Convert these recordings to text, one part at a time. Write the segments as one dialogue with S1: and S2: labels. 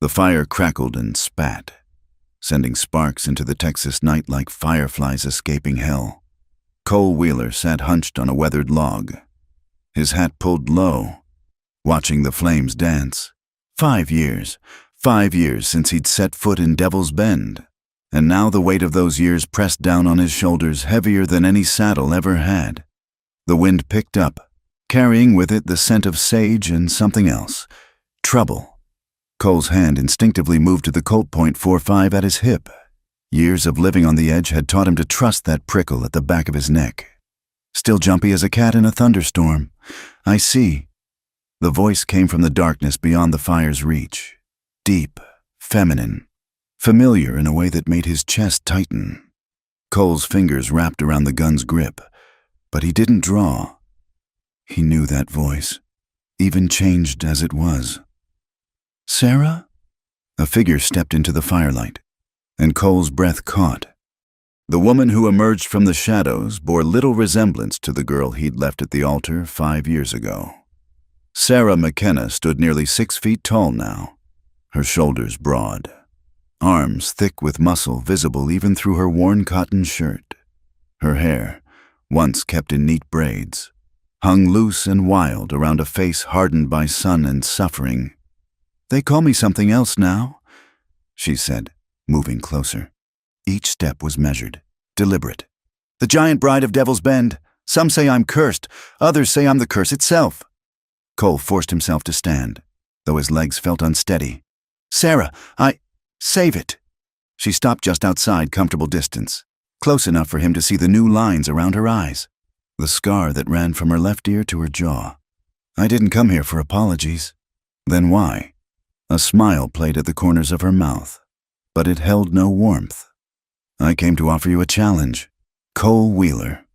S1: The fire crackled and spat, sending sparks into the Texas night like fireflies escaping hell. Cole Wheeler sat hunched on a weathered log, his hat pulled low, watching the flames dance. 5 years since he'd set foot in Devil's Bend, and now the weight of those years pressed down on his shoulders heavier than any saddle ever had. The wind picked up, carrying with it the scent of sage and something else. Trouble. Cole's hand instinctively moved to the Colt .45 at his hip. Years of living on the edge had taught him to trust that prickle at the back of his neck. Still jumpy as a cat in a thunderstorm. I see. The voice came from the darkness beyond the fire's reach. Deep, feminine, familiar in a way that made his chest tighten. Cole's fingers wrapped around the gun's grip, but he didn't draw. He knew that voice, even changed as it was. Sarah? A figure stepped into the firelight, and Cole's breath caught. The woman who emerged from the shadows bore little resemblance to the girl he'd left at the altar 5 years ago. Sarah McKenna stood nearly 6 feet tall now, her shoulders broad, arms thick with muscle visible even through her worn cotton shirt. Her hair, once kept in neat braids, hung loose and wild around a face hardened by sun and suffering. "They call me something else now," she said, moving closer. Each step was measured, deliberate. "The giant bride of Devil's Bend. Some say I'm cursed, others say I'm the curse itself." Cole forced himself to stand, though his legs felt unsteady. "Sarah, save it." She stopped just outside comfortable distance, close enough for him to see the new lines around her eyes, the scar that ran from her left ear to her jaw. "I didn't come here for apologies." "Then why?" A smile played at the corners of her mouth, but it held no warmth. "I came to offer you a challenge. Cole Wheeler.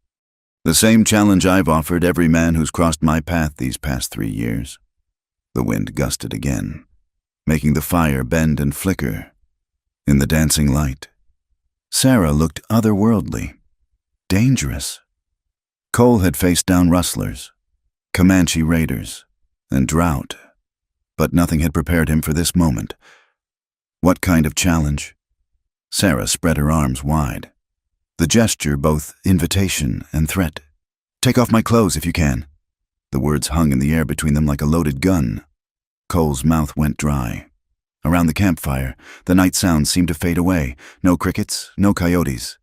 S1: The same challenge I've offered every man who's crossed my path these past 3 years." The wind gusted again, making the fire bend and flicker. In the dancing light, Sarah looked otherworldly, dangerous. Cole had faced down rustlers, Comanche raiders, and drought, but nothing had prepared him for this moment. "What kind of challenge?" Sarah spread her arms wide, the gesture both invitation and threat. "Take off my clothes if you can." The words hung in the air between them like a loaded gun. Cole's mouth went dry. Around the campfire, the night sounds seemed to fade away. No crickets, no coyotes.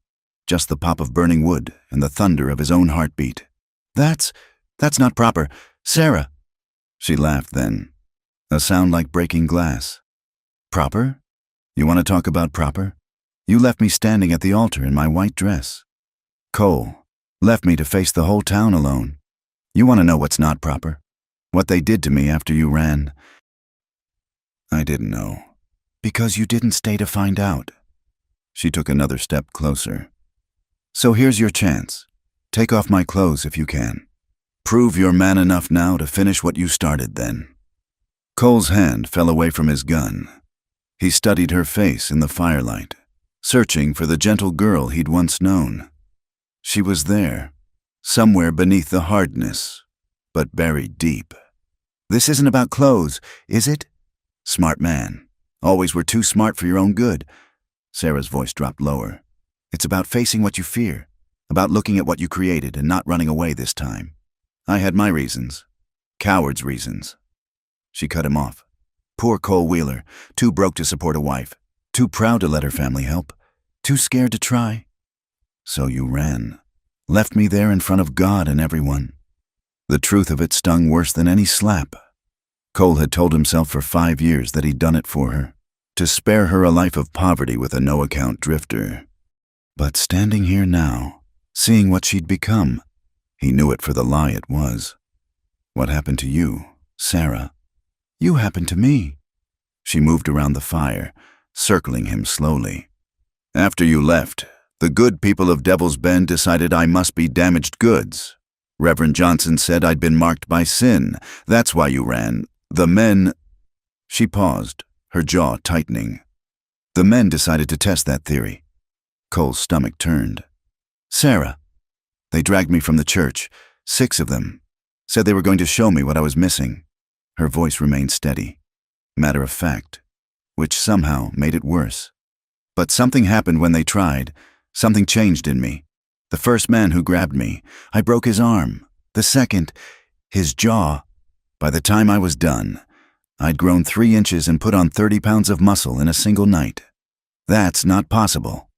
S1: Just the pop of burning wood and the thunder of his own heartbeat. That's not proper. Sarah." She laughed then, a sound like breaking glass. "Proper? You want to talk about proper? You left me standing at the altar in my white dress. Cole, left me to face the whole town alone. You want to know what's not proper? What they did to me after you ran?" "I didn't know." "Because you didn't stay to find out." She took another step closer. "So here's your chance. Take off my clothes if you can. Prove you're man enough now to finish what you started then." Cole's hand fell away from his gun. He studied her face in the firelight, searching for the gentle girl he'd once known. She was there, somewhere beneath the hardness, but buried deep. "This isn't about clothes, is it? Smart man. Always were too smart for your own good." Sarah's voice dropped lower. "It's about facing what you fear, about looking at what you created and not running away this time. I had my reasons. Coward's reasons." She cut him off. Poor Cole Wheeler, too broke to support a wife, too proud to let her family help, too scared to try. "So you ran. Left me there in front of God and everyone." The truth of it stung worse than any slap. Cole had told himself for 5 years that he'd done it for her, to spare her a life of poverty with a no-account drifter. But standing here now, seeing what she'd become, he knew it for the lie it was. "What happened to you, Sarah?" "You happened to me." She moved around the fire, circling him slowly. "After you left, the good people of Devil's Bend decided I must be damaged goods. Reverend Johnson said I'd been marked by sin. That's why you ran. The men—" She paused, her jaw tightening. "The men decided to test that theory." Cole's stomach turned. "Sarah. They dragged me from the church, 6 of them. Said they were going to show me what I was missing." Her voice remained steady, matter of fact, which somehow made it worse. But something happened when they tried. Something changed in me. The first man who grabbed me, I broke his arm. The second, his jaw. By the time I was done, I'd grown 3 inches and put on 30 pounds of muscle in a single night. That's not possible.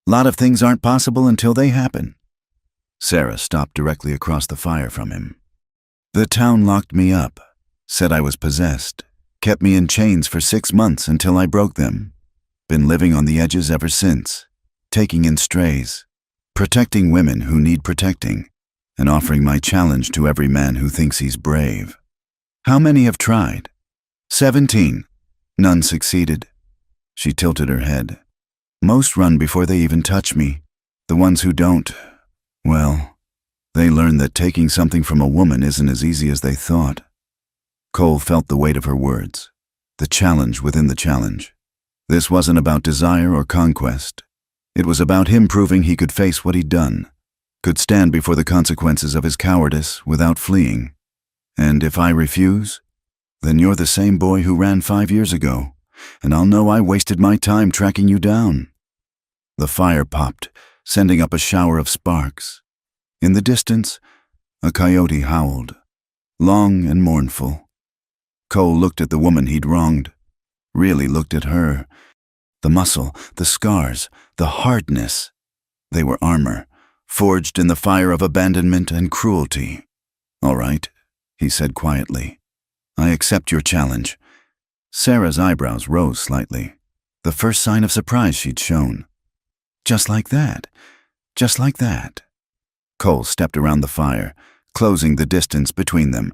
S1: A lot of things aren't possible until they happen. Sarah stopped directly across the fire from him. The town locked me up, said I was possessed, kept me in chains for 6 months until I broke them. Been living on the edges ever since, taking in strays, protecting women who need protecting, and offering my challenge to every man who thinks he's brave. How many have tried? 17. None succeeded. She tilted her head. Most run before they even touch me. The ones who don't, well, they learn that taking something from a woman isn't as easy as they thought. Cole felt the weight of her words, the challenge within the challenge. This wasn't about desire or conquest. It was about him proving he could face what he'd done, could stand before the consequences of his cowardice without fleeing. And if I refuse, then you're the same boy who ran 5 years ago, and I'll know I wasted my time tracking you down. The fire popped, sending up a shower of sparks. In the distance, a coyote howled, long and mournful. Cole looked at the woman he'd wronged, really looked at her. The muscle, the scars, the hardness. They were armor, forged in the fire of abandonment and cruelty. All right, he said quietly. I accept your challenge. Sarah's eyebrows rose slightly, the first sign of surprise she'd shown. Just like that. Just like that. Cole stepped around the fire, closing the distance between them.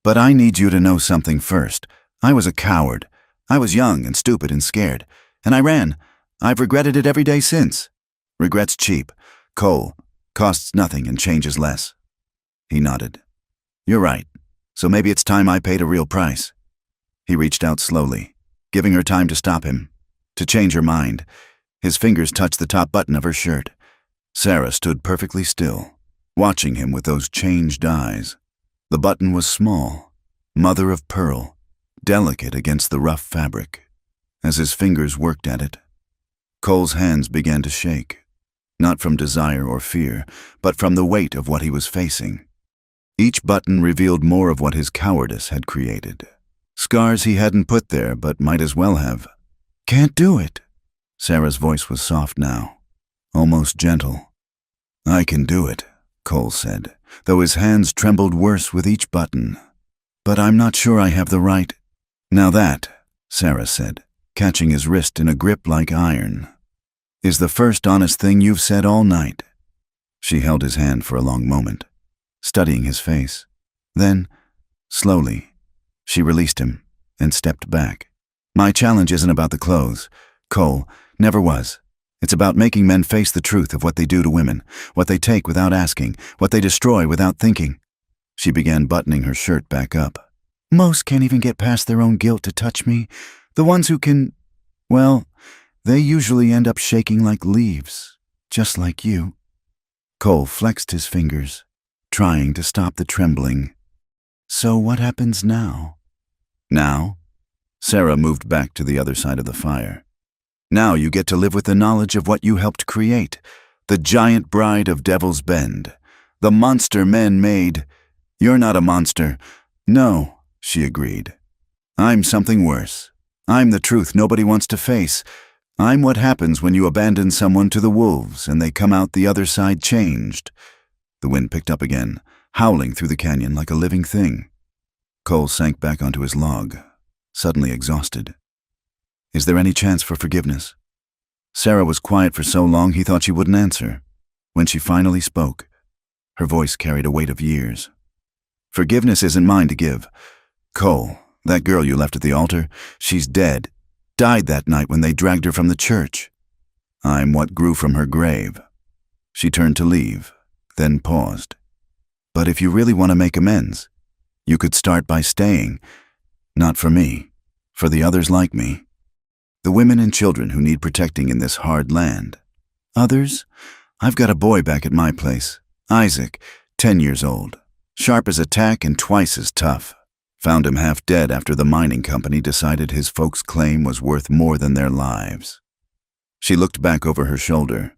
S1: But I need you to know something first. I was a coward. I was young and stupid and scared. And I ran. I've regretted it every day since. Regret's cheap. Cole, costs nothing and changes less. He nodded. You're right. So maybe it's time I paid a real price. He reached out slowly, giving her time to stop him, to change her mind. His fingers touched the top button of her shirt. Sarah stood perfectly still, watching him with those changed eyes. The button was small, mother of pearl, delicate against the rough fabric. As his fingers worked at it, Cole's hands began to shake, not from desire or fear, but from the weight of what he was facing. Each button revealed more of what his cowardice had created. Scars he hadn't put there, but might as well have. Can't do it. Sarah's voice was soft now, almost gentle. I can do it, Cole said, though his hands trembled worse with each button. But I'm not sure I have the right. Now that, Sarah said, catching his wrist in a grip like iron, is the first honest thing you've said all night. She held his hand for a long moment, studying his face. Then, slowly, she released him and stepped back. My challenge isn't about the clothes, Cole, never was. It's about making men face the truth of what they do to women, what they take without asking, what they destroy without thinking. She began buttoning her shirt back up. Most can't even get past their own guilt to touch me. The ones who can, well, they usually end up shaking like leaves, just like you. Cole flexed his fingers, trying to stop the trembling. So what happens now? Now? Sarah moved back to the other side of the fire. Now you get to live with the knowledge of what you helped create, the giant bride of Devil's Bend, the monster men made. You're not a monster. No, she agreed. I'm something worse. I'm the truth nobody wants to face. I'm what happens when you abandon someone to the wolves and they come out the other side changed. The wind picked up again, howling through the canyon like a living thing. Cole sank back onto his log, suddenly exhausted. Is there any chance for forgiveness? Sarah was quiet for so long he thought she wouldn't answer. When she finally spoke, her voice carried a weight of years. Forgiveness isn't mine to give. Cole, that girl you left at the altar, she's dead. Died that night when they dragged her from the church. I'm what grew from her grave. She turned to leave, then paused. But if you really want to make amends, you could start by staying. Not for me, for the others like me. The women and children who need protecting in this hard land. Others? I've got a boy back at my place, Isaac, 10 years old, sharp as a tack and twice as tough. Found him half dead after the mining company decided his folks' claim was worth more than their lives. She looked back over her shoulder.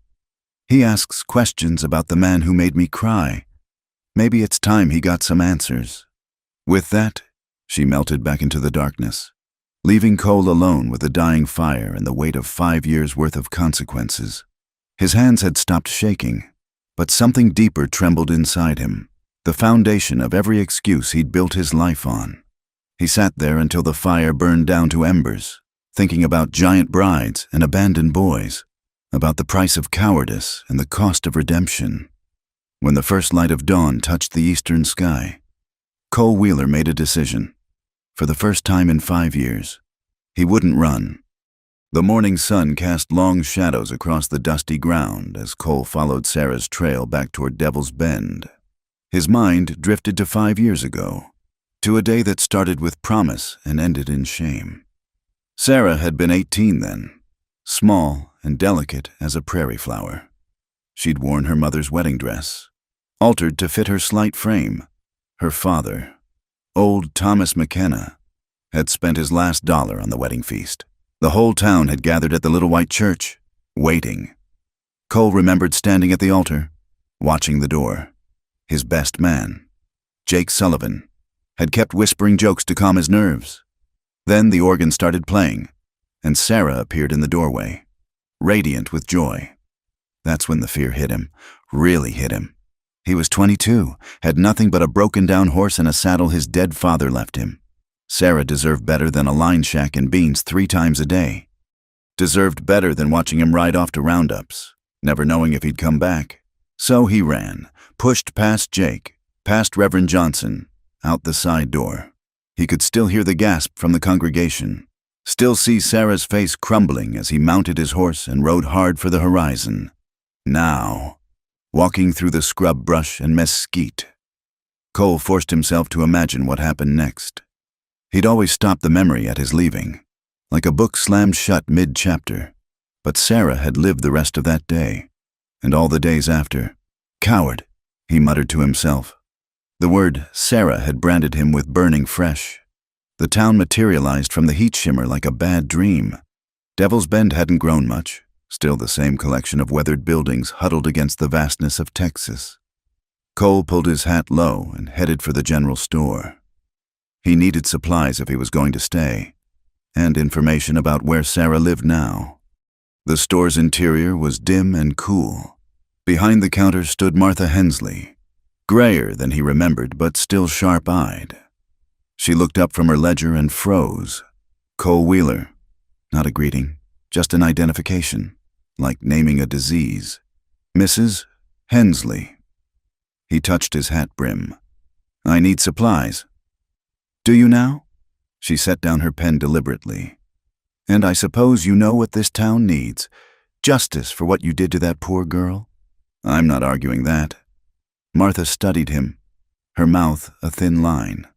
S1: He asks questions about the man who made me cry. Maybe it's time he got some answers. With that, she melted back into the darkness, leaving Cole alone with the dying fire and the weight of 5 years' worth of consequences. His hands had stopped shaking, but something deeper trembled inside him, the foundation of every excuse he'd built his life on. He sat there until the fire burned down to embers, thinking about giant brides and abandoned boys, about the price of cowardice and the cost of redemption. When the first light of dawn touched the eastern sky, Cole Wheeler made a decision. For the first time in 5 years, he wouldn't run. The morning sun cast long shadows across the dusty ground as Cole followed Sarah's trail back toward Devil's Bend. His mind drifted to 5 years ago, to a day that started with promise and ended in shame. Sarah had been 18 then, small and delicate as a prairie flower. She'd worn her mother's wedding dress, altered to fit her slight frame. Her father, old Thomas McKenna, had spent his last dollar on the wedding feast. The whole town had gathered at the little white church, waiting. Cole remembered standing at the altar, watching the door. His best man, Jake Sullivan, had kept whispering jokes to calm his nerves. Then the organ started playing, and Sarah appeared in the doorway, radiant with joy. That's when the fear hit him, really hit him. He was 22, had nothing but a broken-down horse and a saddle his dead father left him. Sarah deserved better than a line shack and beans 3 times a day. Deserved better than watching him ride off to roundups, never knowing if he'd come back. So he ran, pushed past Jake, past Reverend Johnson, out the side door. He could still hear the gasp from the congregation, still see Sarah's face crumbling as he mounted his horse and rode hard for the horizon. Now, walking through the scrub brush and mesquite, Cole forced himself to imagine what happened next. He'd always stopped the memory at his leaving, like a book slammed shut mid-chapter. But Sarah had lived the rest of that day, and all the days after. Coward, he muttered to himself. The word Sarah had branded him with burning fresh. The town materialized from the heat shimmer like a bad dream. Devil's Bend hadn't grown much, still the same collection of weathered buildings huddled against the vastness of Texas. Cole pulled his hat low and headed for the general store. He needed supplies if he was going to stay, and information about where Sarah lived now. The store's interior was dim and cool. Behind the counter stood Martha Hensley, grayer than he remembered but still sharp-eyed. She looked up from her ledger and froze. Cole Wheeler. Not a greeting, just an identification, like naming a disease. Mrs. Hensley. He touched his hat brim. I need supplies. Do you now? She set down her pen deliberately. And I suppose you know what this town needs. Justice for what you did to that poor girl? I'm not arguing that. Martha studied him, her mouth a thin line.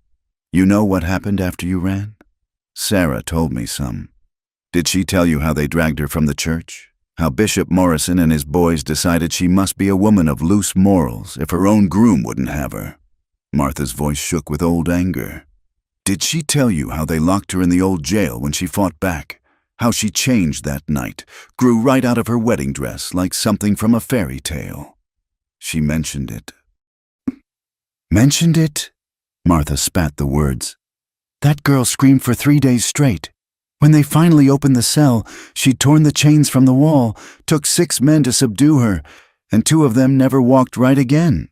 S1: You know what happened after you ran? Sarah told me some. Did she tell you how they dragged her from the church? How Bishop Morrison and his boys decided she must be a woman of loose morals if her own groom wouldn't have her? Martha's voice shook with old anger. Did she tell you how they locked her in the old jail when she fought back? How she changed that night, grew right out of her wedding dress like something from a fairy tale? She mentioned it. Mentioned it? Martha spat the words. That girl screamed for 3 days straight. When they finally opened the cell, she'd torn the chains from the wall, took 6 men to subdue her, and 2 of them never walked right again.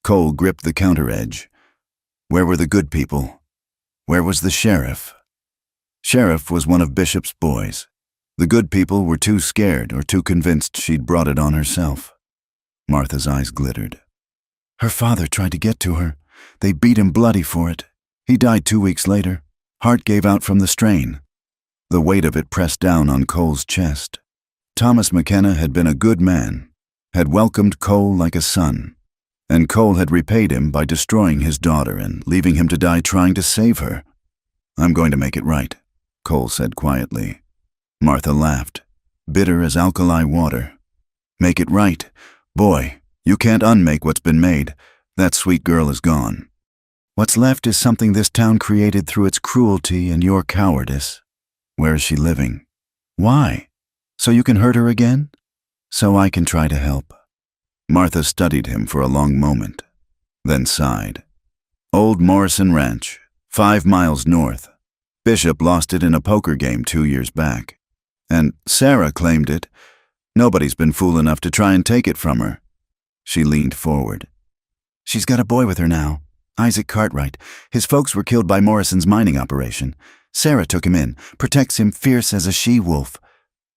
S1: Cole gripped the counter edge. Where were the good people? Where was the sheriff? Sheriff was one of Bishop's boys. The good people were too scared or too convinced she'd brought it on herself. Martha's eyes glittered. Her father tried to get to her. They beat him bloody for it. He died 2 weeks later. Heart gave out from the strain. The weight of it pressed down on Cole's chest. Thomas McKenna had been a good man, had welcomed Cole like a son, and Cole had repaid him by destroying his daughter and leaving him to die trying to save her. I'm going to make it right, Cole said quietly. Martha laughed, bitter as alkali water. Make it right? Boy, you can't unmake what's been made. That sweet girl is gone. What's left is something this town created through its cruelty and your cowardice. Where is she living? Why? So you can hurt her again? So I can try to help." Martha studied him for a long moment, then sighed. "Old Morrison Ranch, 5 miles north. Bishop lost it in a poker game 2 years back. And Sarah claimed it. Nobody's been fool enough to try and take it from her." She leaned forward. "She's got a boy with her now, Isaac Cartwright. His folks were killed by Morrison's mining operation. Sarah took him in, protects him fierce as a she-wolf."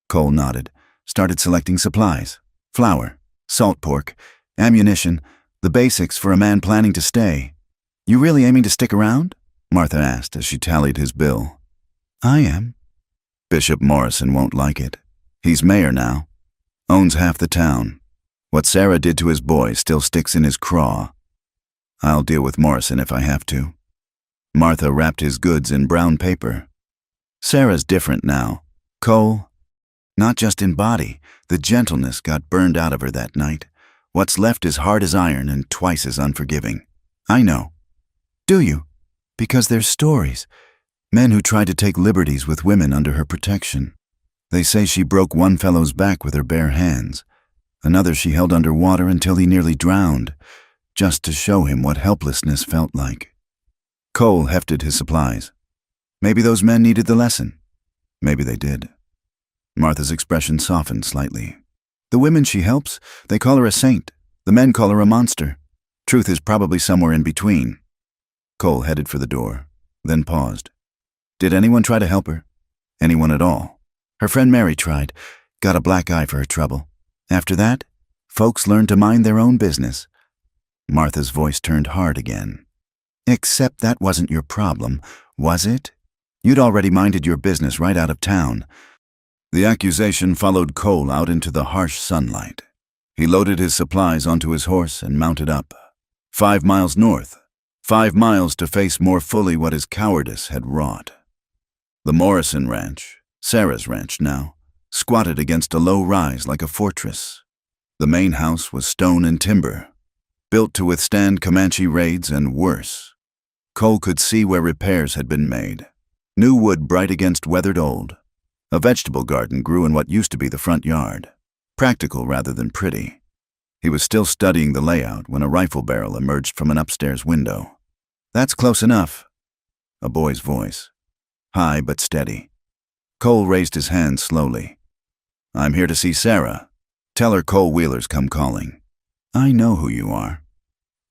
S1: Cole nodded, started selecting supplies. Flour, salt pork, ammunition, the basics for a man planning to stay. "You really aiming to stick around?" Martha asked as she tallied his bill. "I am." "Bishop Morrison won't like it. He's mayor now. Owns half the town. What Sarah did to his boy still sticks in his craw. I'll deal with Morrison if I have to." Martha wrapped his goods in brown paper. "Sarah's different now. Cole, not just in body. The gentleness got burned out of her that night. What's left is hard as iron and twice as unforgiving. I know." "Do you?" "Because there's stories. Men who tried to take liberties with women under her protection. They say she broke one fellow's back with her bare hands. Another she held under water until he nearly drowned, just to show him what helplessness felt like." Cole hefted his supplies. Maybe those men needed the lesson. Maybe they did. Martha's expression softened slightly. "The women she helps, they call her a saint. The men call her a monster. Truth is probably somewhere in between." Cole headed for the door, then paused. "Did anyone try to help her? Anyone at all?" "Her friend Mary tried. Got a black eye for her trouble. After that, folks learned to mind their own business." Martha's voice turned hard again. "Except that wasn't your problem, was it? You'd already minded your business right out of town." The accusation followed Cole out into the harsh sunlight. He loaded his supplies onto his horse and mounted up. 5 miles north. 5 miles to face more fully what his cowardice had wrought. The Morrison Ranch, Sarah's ranch now, squatted against a low rise like a fortress. The main house was stone and timber, built to withstand Comanche raids and worse. Cole could see where repairs had been made. New wood bright against weathered old. A vegetable garden grew in what used to be the front yard, practical rather than pretty. He was still studying the layout when a rifle barrel emerged from an upstairs window. "That's close enough." A boy's voice, high but steady. Cole raised his hand slowly. "I'm here to see Sarah. Tell her Cole Wheeler's come calling." "I know who you are."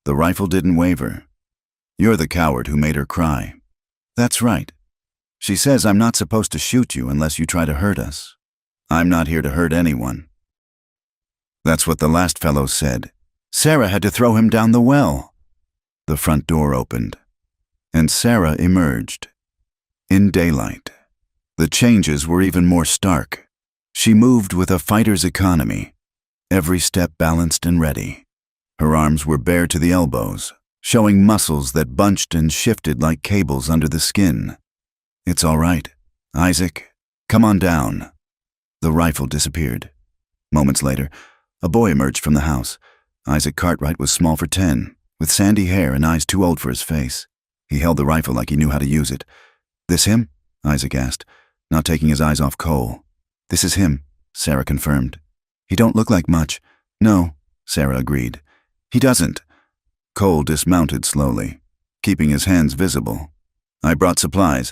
S1: The rifle didn't waver. "You're the coward who made her cry." "That's right. She says I'm not supposed to shoot you unless you try to hurt us." "I'm not here to hurt anyone." "That's what the last fellow said. Sarah had to throw him down the well." The front door opened, and Sarah emerged. In daylight, the changes were even more stark. She moved with a fighter's economy, every step balanced and ready. Her arms were bare to the elbows, showing muscles that bunched and shifted like cables under the skin. "It's all right. Isaac, come on down." The rifle disappeared. Moments later, a boy emerged from the house. Isaac Cartwright was small for 10, with sandy hair and eyes too old for his face. He held the rifle like he knew how to use it. "This him?" Isaac asked, not taking his eyes off Cole. "This is him," Sarah confirmed. "He don't look like much." "No," Sarah agreed. "He doesn't." Cole dismounted slowly, keeping his hands visible. "I brought supplies.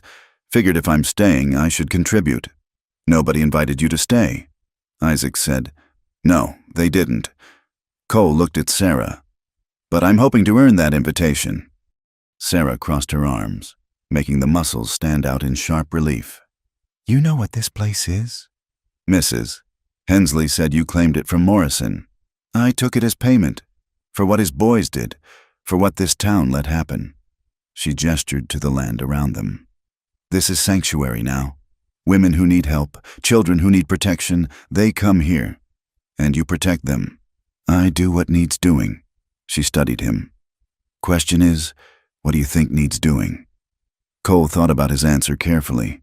S1: Figured if I'm staying, I should contribute." "Nobody invited you to stay," Isaac said. "No, they didn't." Cole looked at Sarah. "But I'm hoping to earn that invitation." Sarah crossed her arms, making the muscles stand out in sharp relief. "You know what this place is?" "Mrs. Hensley said you claimed it from Morrison. I took it as payment, for what his boys did, for what this town let happen." She gestured to the land around them. "This is sanctuary now. Women who need help, children who need protection, they come here. And you protect them. I do what needs doing." She studied him. "Question is, what do you think needs doing?" Cole thought about his answer carefully.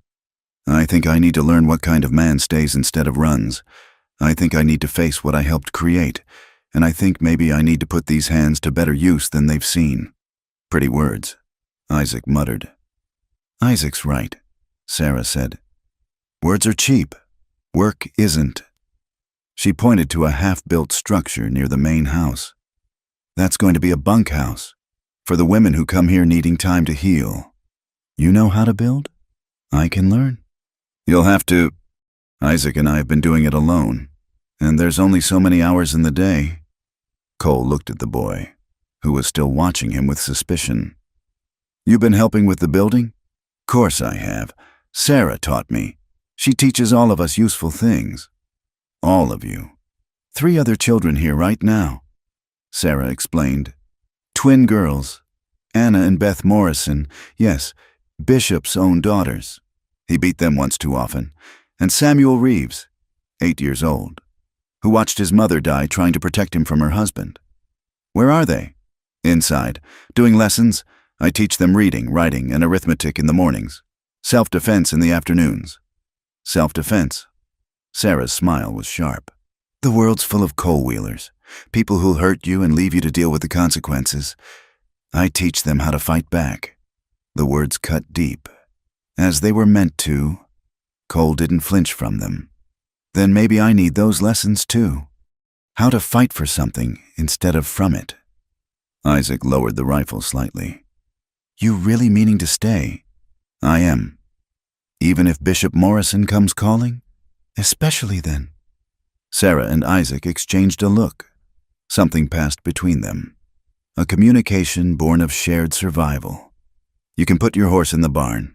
S1: "I think I need to learn what kind of man stays instead of runs. I think I need to face what I helped create, and I think maybe I need to put these hands to better use than they've seen." Pretty words, Isaac muttered. Isaac's right, Sarah said. Words are cheap. Work isn't. She pointed to a half-built structure near the main house. That's going to be a bunkhouse for the women who come here needing time to heal. You know how to build? I can learn. You'll have to. Isaac and I have been doing it alone, and there's only so many hours in the day. Cole looked at the boy, who was still watching him with suspicion. You been helping with the building? Course I have. Sarah taught me. She teaches all of us useful things. All of you. 3 other children here right now, Sarah explained. Twin girls. Anna and Beth Morrison, yes, Bishop's own daughters. He beat them once too often. And Samuel Reeves, 8 years old, who watched his mother die trying to protect him from her husband. Where are they? Inside, doing lessons. I teach them reading, writing, and arithmetic in the mornings. Self-defense in the afternoons. Self-defense. Sarah's smile was sharp. The world's full of coal-wheelers, people who'll hurt you and leave you to deal with the consequences. I teach them how to fight back. The words cut deep. As they were meant to. Cole didn't flinch from them. Then maybe I need those lessons too. How to fight for something instead of from it. Isaac lowered the rifle slightly. You really meaning to stay? I am. Even if Bishop Morrison comes calling? Especially then. Sarah and Isaac exchanged a look. Something passed between them. A communication born of shared survival. You can put your horse in the barn,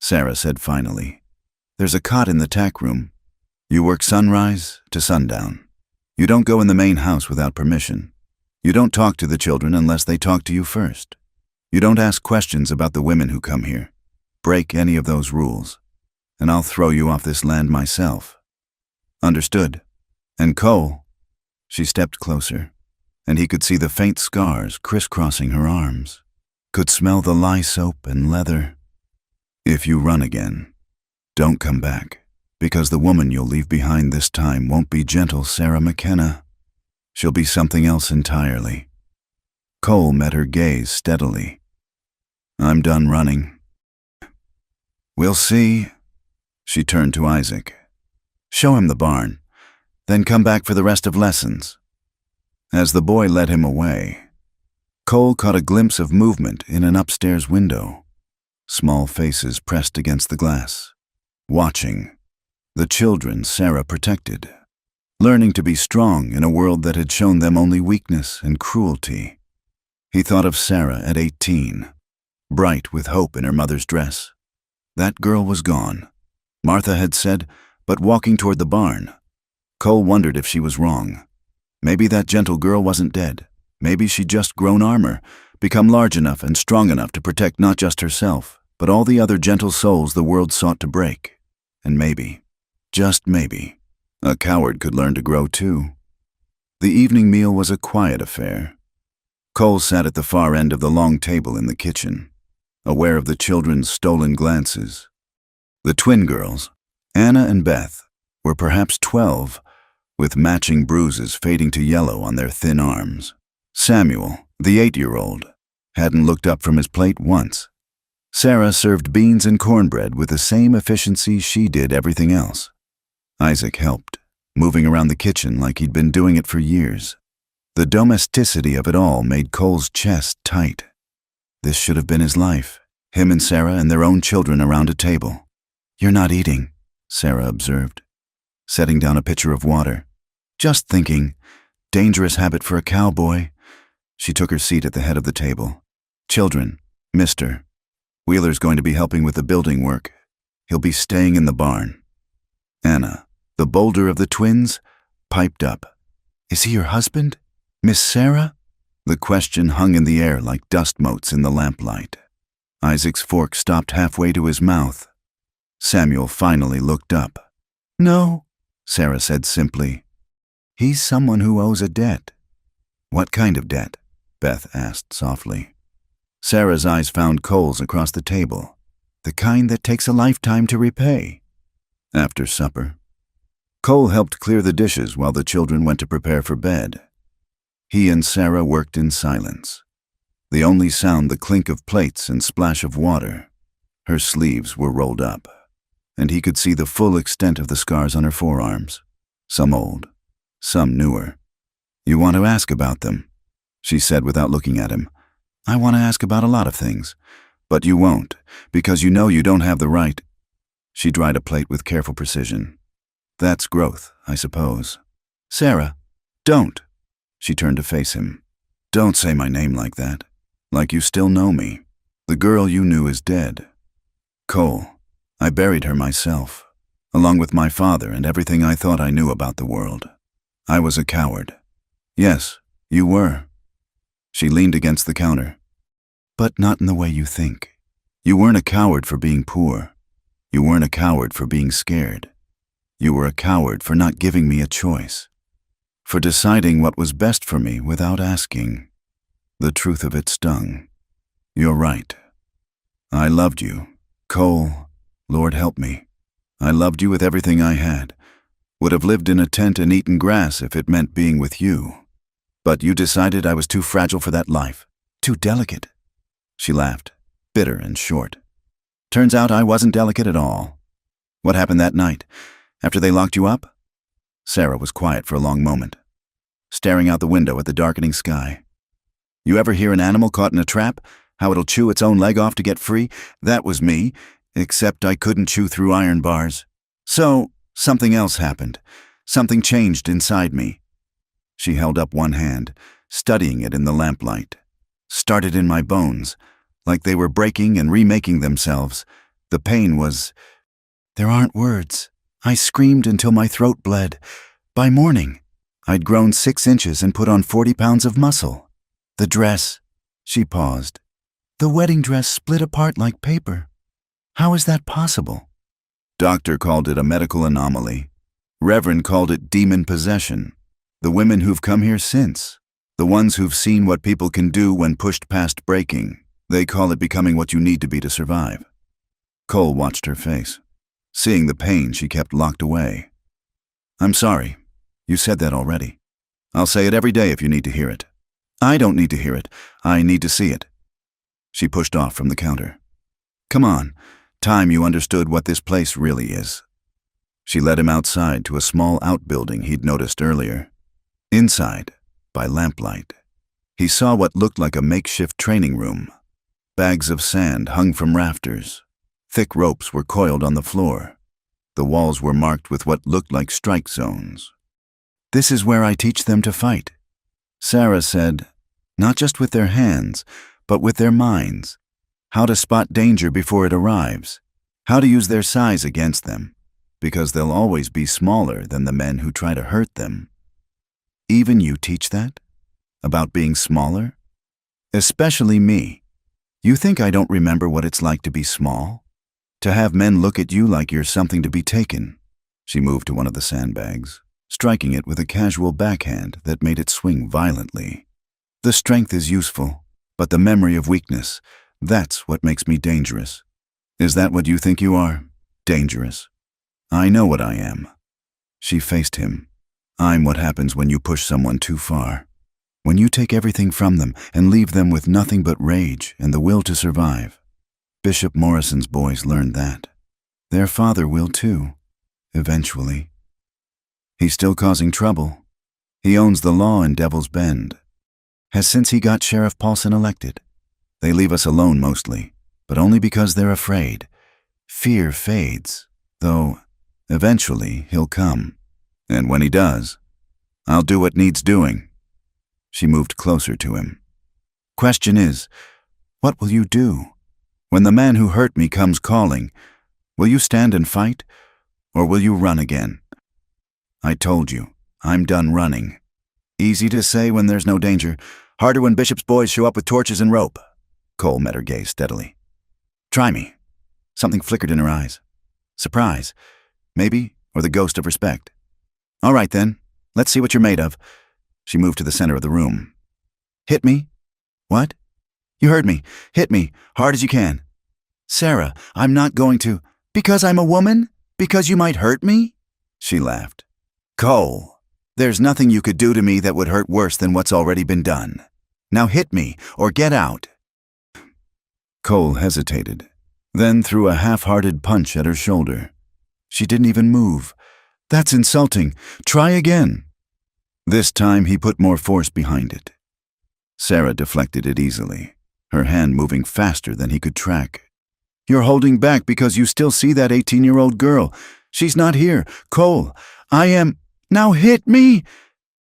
S1: Sarah said finally. There's a cot in the tack room. You work sunrise to sundown. You don't go in the main house without permission. You don't talk to the children unless they talk to you first. You don't ask questions about the women who come here. Break any of those rules, and I'll throw you off this land myself. Understood? And Cole? She stepped closer, and he could see the faint scars crisscrossing her arms. Could smell the lye soap and leather. If you run again, don't come back, because the woman you'll leave behind this time won't be gentle Sarah McKenna. She'll be something else entirely. Cole met her gaze steadily. I'm done running. We'll see. She turned to Isaac. Show him the barn, then come back for the rest of lessons. As the boy led him away, Cole caught a glimpse of movement in an upstairs window. Small faces pressed against the glass, watching. The children Sarah protected, learning to be strong in a world that had shown them only weakness and cruelty. He thought of Sarah at 18, bright with hope in her mother's dress. That girl was gone, Martha had said, but walking toward the barn. Cole wondered if she was wrong. Maybe that gentle girl wasn't dead. Maybe she'd just grown armor, become large enough and strong enough to protect not just herself, but all the other gentle souls the world sought to break. And maybe, just maybe, a coward could learn to grow too. The evening meal was a quiet affair. Cole sat at the far end of the long table in the kitchen, aware of the children's stolen glances. The twin girls, Anna and Beth, were perhaps 12, with matching bruises fading to yellow on their thin arms. Samuel, the 8-year-old, hadn't looked up from his plate once. Sarah served beans and cornbread with the same efficiency she did everything else. Isaac helped, moving around the kitchen like he'd been doing it for years. The domesticity of it all made Cole's chest tight. This should have been his life, him and Sarah and their own children around a table. You're not eating, Sarah observed, setting down a pitcher of water. Just thinking, dangerous habit for a cowboy. She took her seat at the head of the table. Children, Mr. Wheeler's going to be helping with the building work. He'll be staying in the barn. Anna, the bolder of the twins, piped up. Is he your husband, Miss Sarah? The question hung in the air like dust motes in the lamplight. Isaac's fork stopped halfway to his mouth. Samuel finally looked up. No, Sarah said simply. He's someone who owes a debt. What kind of debt? Beth asked softly. Sarah's eyes found Cole's across the table. The kind that takes a lifetime to repay. After supper, Cole helped clear the dishes while the children went to prepare for bed. He and Sarah worked in silence. the only sound the clink of plates and splash of water. Her sleeves were rolled up, and he could see the full extent of the scars on her forearms, some old, some newer. "You want to ask about them?" she said without looking at him. "I want to ask about a lot of things, but you won't, because you know you don't have the right." She dried a plate with careful precision. "That's growth, I suppose." "Sarah, don't." She turned to face him. "Don't say my name like that, like you still know me. The girl you knew is dead. Cole, I buried her myself, along with my father and everything I thought I knew about the world. I was a coward. Yes, you were." She leaned against the counter. "But not in the way you think. You weren't a coward for being poor. You weren't a coward for being scared. You were a coward for not giving me a choice, for deciding what was best for me without asking." The truth of it stung. "You're right. I loved you, Cole. Lord help me. I loved you with everything I had. Would have lived in a tent and eaten grass if it meant being with you. But you decided I was too fragile for that life, too delicate." She laughed, bitter and short. "Turns out I wasn't delicate at all. What happened that night, after they locked you up?" Sarah was quiet for a long moment, staring out the window at the darkening sky. "You ever hear an animal caught in a trap, how it'll chew its own leg off to get free? That was me, except I couldn't chew through iron bars. So, something else happened. Something changed inside me." She held up one hand, studying it in the lamplight. "Started in my bones, like they were breaking and remaking themselves. The pain was... there aren't words. I screamed until my throat bled. By morning, I'd grown 6 inches and put on 40 pounds of muscle. The dress," she paused, "the wedding dress split apart like paper. How is that possible?" Doctor called it a medical anomaly. Reverend called it demon possession. The women who've come here since, the ones who've seen what people can do when pushed past breaking, they call it becoming what you need to be to survive. Cole watched her face. Seeing the pain, she kept locked away. "I'm sorry. You said that already. I'll say it every day if you need to hear it. I don't need to hear it. I need to see it." She pushed off from the counter. "Come on. Time you understood what this place really is." She led him outside to a small outbuilding he'd noticed earlier. Inside, by lamplight, he saw what looked like a makeshift training room. Bags of sand hung from rafters. Thick ropes were coiled on the floor. The walls were marked with what looked like strike zones. "This is where I teach them to fight," Sarah said, "not just with their hands, but with their minds. How to spot danger before it arrives. How to use their size against them, because they'll always be smaller than the men who try to hurt them." "Even you teach that? About being smaller?" "Especially me. You think I don't remember what it's like to be small? To have men look at you like you're something to be taken." She moved to one of the sandbags, striking it with a casual backhand that made it swing violently. "The strength is useful, but the memory of weakness, that's what makes me dangerous." "Is that what you think you are? Dangerous?" "I know what I am." She faced him. "I'm what happens when you push someone too far. When you take everything from them and leave them with nothing but rage and the will to survive. Bishop Morrison's boys learned that. Their father will too, eventually. He's still causing trouble. He owns the law in Devil's Bend. Has since he got Sheriff Paulson elected. They leave us alone mostly, but only because they're afraid. Fear fades, though eventually he'll come. And when he does, I'll do what needs doing." She moved closer to him. "Question is, what will you do? When the man who hurt me comes calling, will you stand and fight, or will you run again?" "I told you, I'm done running." "Easy to say when there's no danger. Harder when Bishop's boys show up with torches and rope." Cole met her gaze steadily. "Try me." Something flickered in her eyes. Surprise, maybe, or the ghost of respect. "All right then, let's see what you're made of." She moved to the center of the room. "Hit me." "What?" "You heard me. Hit me, hard as you can." "Sarah, I'm not going to." "Because I'm a woman? Because you might hurt me?" She laughed. "Cole, there's nothing you could do to me that would hurt worse than what's already been done. Now hit me, or get out." Cole hesitated, then threw a half-hearted punch at her shoulder. She didn't even move. "That's insulting. Try again." This time he put more force behind it. Sarah deflected it easily, her hand moving faster than he could track. "You're holding back because you still see that 18-year-old girl. She's not here. Cole, I am. Now hit me!"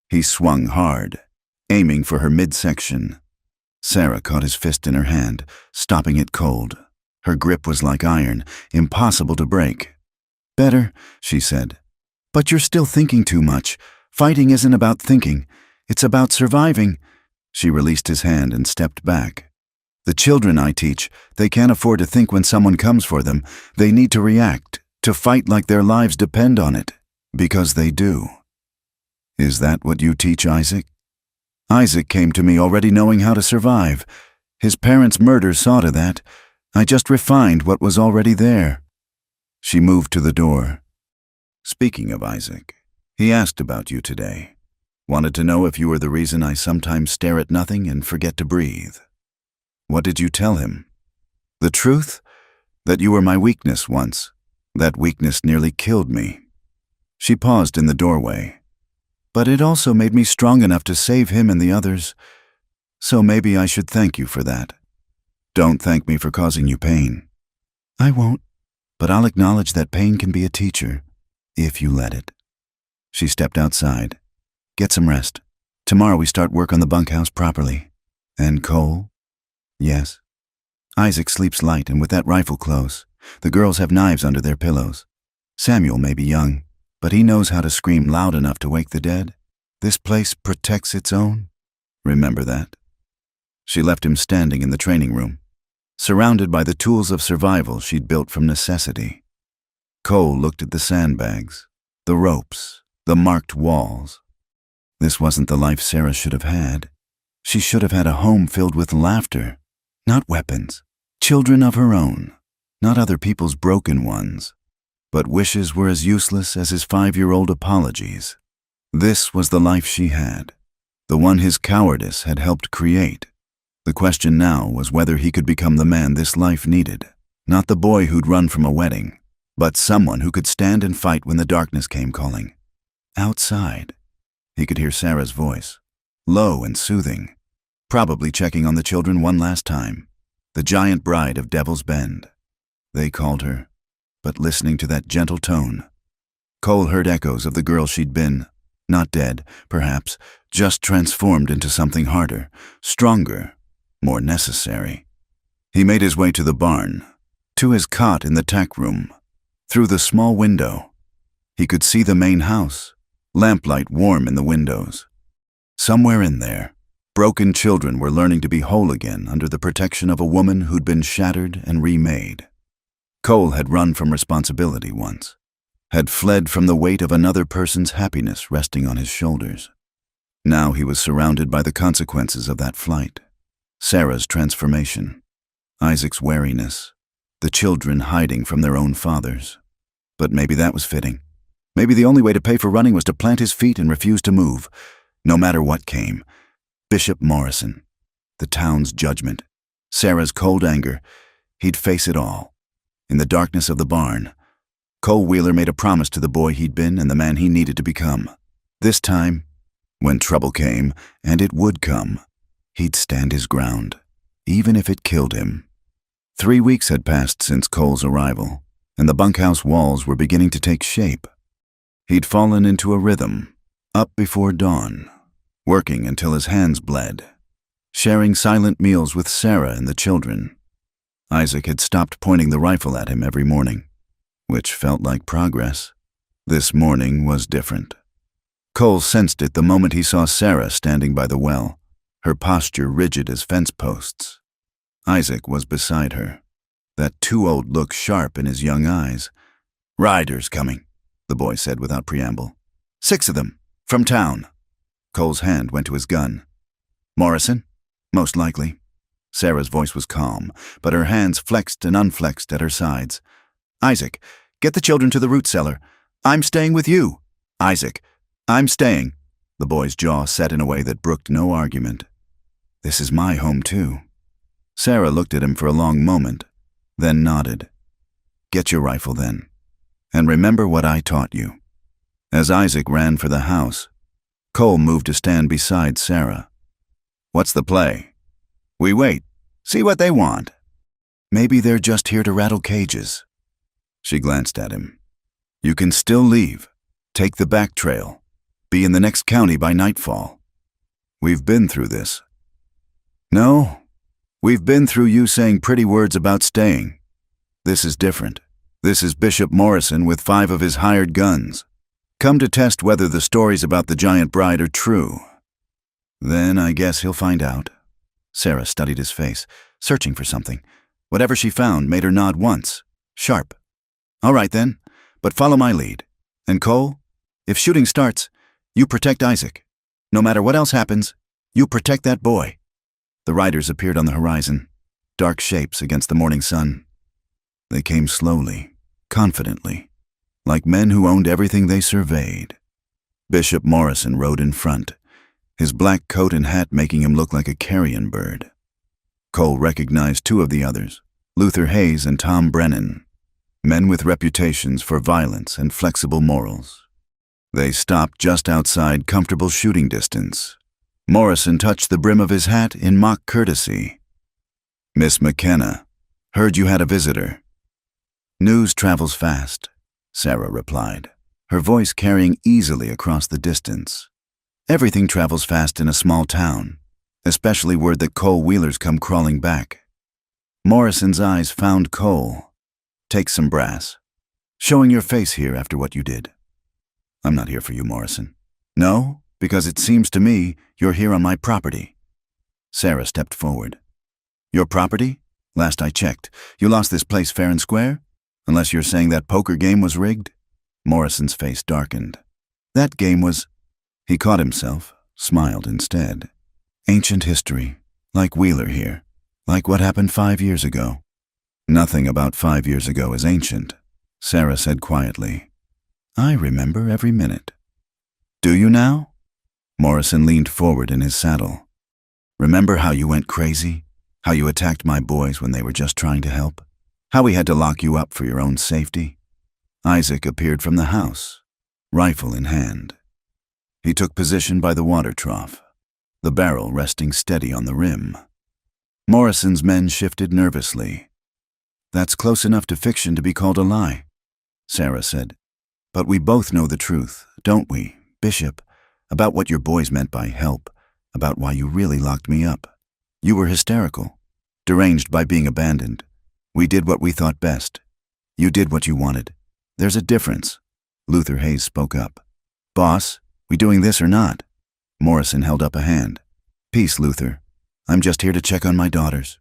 S1: He swung hard, aiming for her midsection. Sarah caught his fist in her hand, stopping it cold. Her grip was like iron, impossible to break. "Better," she said. "But you're still thinking too much. Fighting isn't about thinking. It's about surviving." She released his hand and stepped back. "The children I teach, they can't afford to think when someone comes for them. They need to react, to fight like their lives depend on it. Because they do." "Is that what you teach Isaac?" "Isaac came to me already knowing how to survive. His parents' murder saw to that. I just refined what was already there." She moved to the door. "Speaking of Isaac, he asked about you today. Wanted to know if you were the reason I sometimes stare at nothing and forget to breathe." "What did you tell him?" "The truth? That you were my weakness once. That weakness nearly killed me." She paused in the doorway. "But it also made me strong enough to save him and the others. So maybe I should thank you for that." "Don't thank me for causing you pain." "I won't, but I'll acknowledge that pain can be a teacher, if you let it." She stepped outside. "Get some rest. Tomorrow we start work on the bunkhouse properly." "And Cole?" "Yes." "Isaac sleeps light and with that rifle close. The girls have knives under their pillows. Samuel may be young, but he knows how to scream loud enough to wake the dead. This place protects its own. Remember that." She left him standing in the training room, surrounded by the tools of survival she'd built from necessity. Cole looked at the sandbags, the ropes, the marked walls. This wasn't the life Sarah should have had. She should have had a home filled with laughter, not weapons, children of her own, not other people's broken ones. But wishes were as useless as his 5-year-old apologies. This was the life she had, the one his cowardice had helped create. The question now was whether he could become the man this life needed, not the boy who'd run from a wedding, but someone who could stand and fight when the darkness came calling. Outside, he could hear Sarah's voice, low and soothing, probably checking on the children one last time, the giant bride of Devil's Bend. They called her, but listening to that gentle tone, Cole heard echoes of the girl she'd been, not dead, perhaps, just transformed into something harder, stronger, more necessary. He made his way to the barn, to his cot in the tack room. Through the small window, he could see the main house, lamplight warm in the windows. Somewhere in there, broken children were learning to be whole again under the protection of a woman who'd been shattered and remade. Cole had run from responsibility once, had fled from the weight of another person's happiness resting on his shoulders. Now he was surrounded by the consequences of that flight. Sarah's transformation, Isaac's wariness, the children hiding from their own fathers. But maybe that was fitting. Maybe the only way to pay for running was to plant his feet and refuse to move, no matter what came. Bishop Morrison, the town's judgment, Sarah's cold anger, he'd face it all. In the darkness of the barn, Cole Wheeler made a promise to the boy he'd been and the man he needed to become. This time, when trouble came, and it would come, he'd stand his ground, even if it killed him. 3 weeks had passed since Cole's arrival, and the bunkhouse walls were beginning to take shape. He'd fallen into a rhythm, up before dawn, working until his hands bled, sharing silent meals with Sarah and the children. Isaac had stopped pointing the rifle at him every morning, which felt like progress. This morning was different. Cole sensed it the moment he saw Sarah standing by the well, her posture rigid as fence posts. Isaac was beside her, that too-old look sharp in his young eyes. "Riders coming," the boy said without preamble. 6 of them, from town." Cole's hand went to his gun. "Morrison? Most likely." Sarah's voice was calm, but her hands flexed and unflexed at her sides. "Isaac, get the children to the root cellar. I'm staying with you." "Isaac, I'm staying." The boy's jaw set in a way that brooked no argument. This is my home too. Sarah looked at him for a long moment, then nodded. Get your rifle then, and remember what I taught you. As Isaac ran for the house, Cole moved to stand beside Sarah. What's the play? We wait, see what they want. Maybe they're just here to rattle cages. She glanced at him. You can still leave, take the back trail, be in the next county by nightfall. We've been through this. No, we've been through you saying pretty words about staying. This is different. This is Bishop Morrison with 5 of his hired guns. Come to test whether the stories about the giant bride are true. Then I guess he'll find out. Sarah studied his face, searching for something. Whatever she found made her nod once, sharp. All right then, but follow my lead. And Cole, if shooting starts, you protect Isaac. No matter what else happens, you protect that boy. The riders appeared on the horizon, dark shapes against the morning sun. They came slowly, confidently, like men who owned everything they surveyed. Bishop Morrison rode in front, his black coat and hat making him look like a carrion bird. Cole recognized 2 of the others, Luther Hayes and Tom Brennan, men with reputations for violence and flexible morals. They stopped just outside comfortable shooting distance. Morrison touched the brim of his hat in mock courtesy. Miss McKenna, heard you had a visitor. News travels fast, Sarah replied, her voice carrying easily across the distance. Everything travels fast in a small town, especially word that Cole Wheeler's come crawling back. Morrison's eyes found Cole. Take some brass. Showing your face here after what you did. I'm not here for you, Morrison. No, because it seems to me you're here on my property. Sarah stepped forward. Your property? Last I checked, you lost this place fair and square? Unless you're saying that poker game was rigged? Morrison's face darkened. That game was... He caught himself, smiled instead. Ancient history, like Wheeler here, like what happened 5 years ago. Nothing about 5 years ago is ancient, Sarah said quietly. I remember every minute. Do you now? Morrison leaned forward in his saddle. Remember how you went crazy? How you attacked my boys when they were just trying to help? How we had to lock you up for your own safety? Isaac appeared from the house, rifle in hand. He took position by the water trough, the barrel resting steady on the rim. Morrison's men shifted nervously. That's close enough to fiction to be called a lie, Sarah said. But we both know the truth, don't we, Bishop, about what your boys meant by help, about why you really locked me up. You were hysterical, deranged by being abandoned. We did what we thought best. You did what you wanted. There's a difference. Luther Hayes spoke up. Boss, we doing this or not? Morrison held up a hand. Peace, Luther. I'm just here to check on my daughters.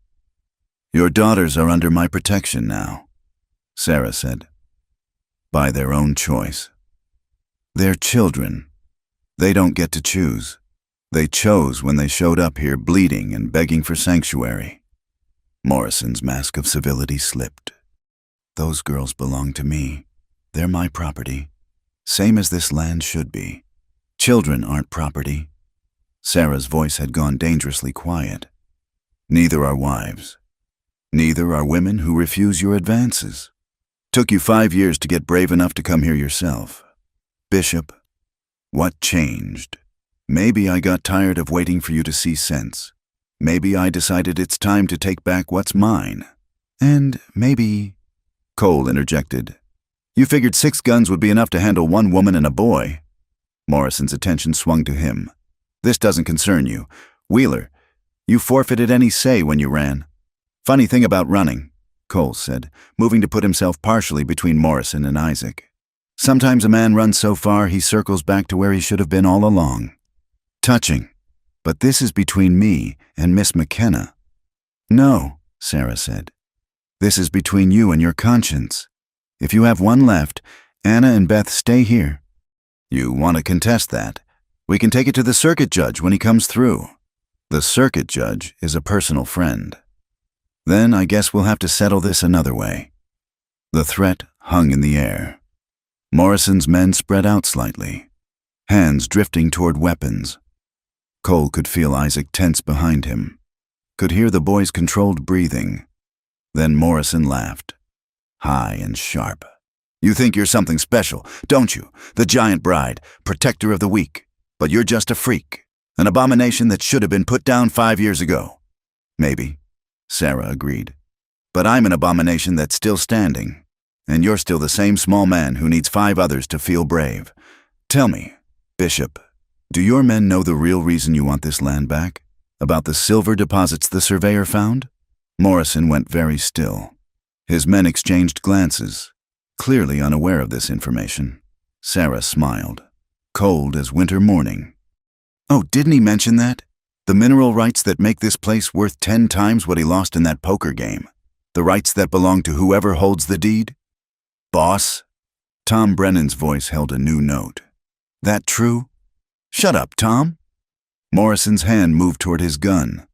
S1: Your daughters are under my protection now, Sarah said. By their own choice. They're children. They don't get to choose. They chose when they showed up here bleeding and begging for sanctuary. Morrison's mask of civility slipped. Those girls belong to me. They're my property. Same as this land should be. Children aren't property. Sarah's voice had gone dangerously quiet. Neither are wives. Neither are women who refuse your advances. Took you 5 years to get brave enough to come here yourself. Bishop, what changed? Maybe I got tired of waiting for you to see sense. Maybe I decided it's time to take back what's mine. And maybe... Cole interjected. You figured 6 guns would be enough to handle 1 woman and a boy. Morrison's attention swung to him. This doesn't concern you. Wheeler, you forfeited any say when you ran. Funny thing about running, Cole said, moving to put himself partially between Morrison and Isaac. Sometimes a man runs so far he circles back to where he should have been all along. Touching. But this is between me and Miss McKenna. No, Sarah said. This is between you and your conscience. If you have one left, Anna and Beth stay here. You want to contest that? We can take it to the circuit judge when he comes through. The circuit judge is a personal friend. Then I guess we'll have to settle this another way. The threat hung in the air. Morrison's men spread out slightly, hands drifting toward weapons. Cole could feel Isaac tense behind him, could hear the boy's controlled breathing. Then Morrison laughed, high and sharp. You think you're something special, don't you? The giant bride, protector of the weak. But you're just a freak, an abomination that should have been put down 5 years ago. Maybe, Sarah agreed. But I'm an abomination that's still standing, and you're still the same small man who needs 5 others to feel brave. Tell me, Bishop, do your men know the real reason you want this land back? About the silver deposits the surveyor found? Morrison went very still. His men exchanged glances, clearly unaware of this information. Sarah smiled, cold as winter morning. Oh, didn't he mention that? The mineral rights that make this place worth 10 times what he lost in that poker game. The rights that belong to whoever holds the deed? Boss? Tom Brennan's voice held a new note. That true? Shut up, Tom. Morrison's hand moved toward his gun.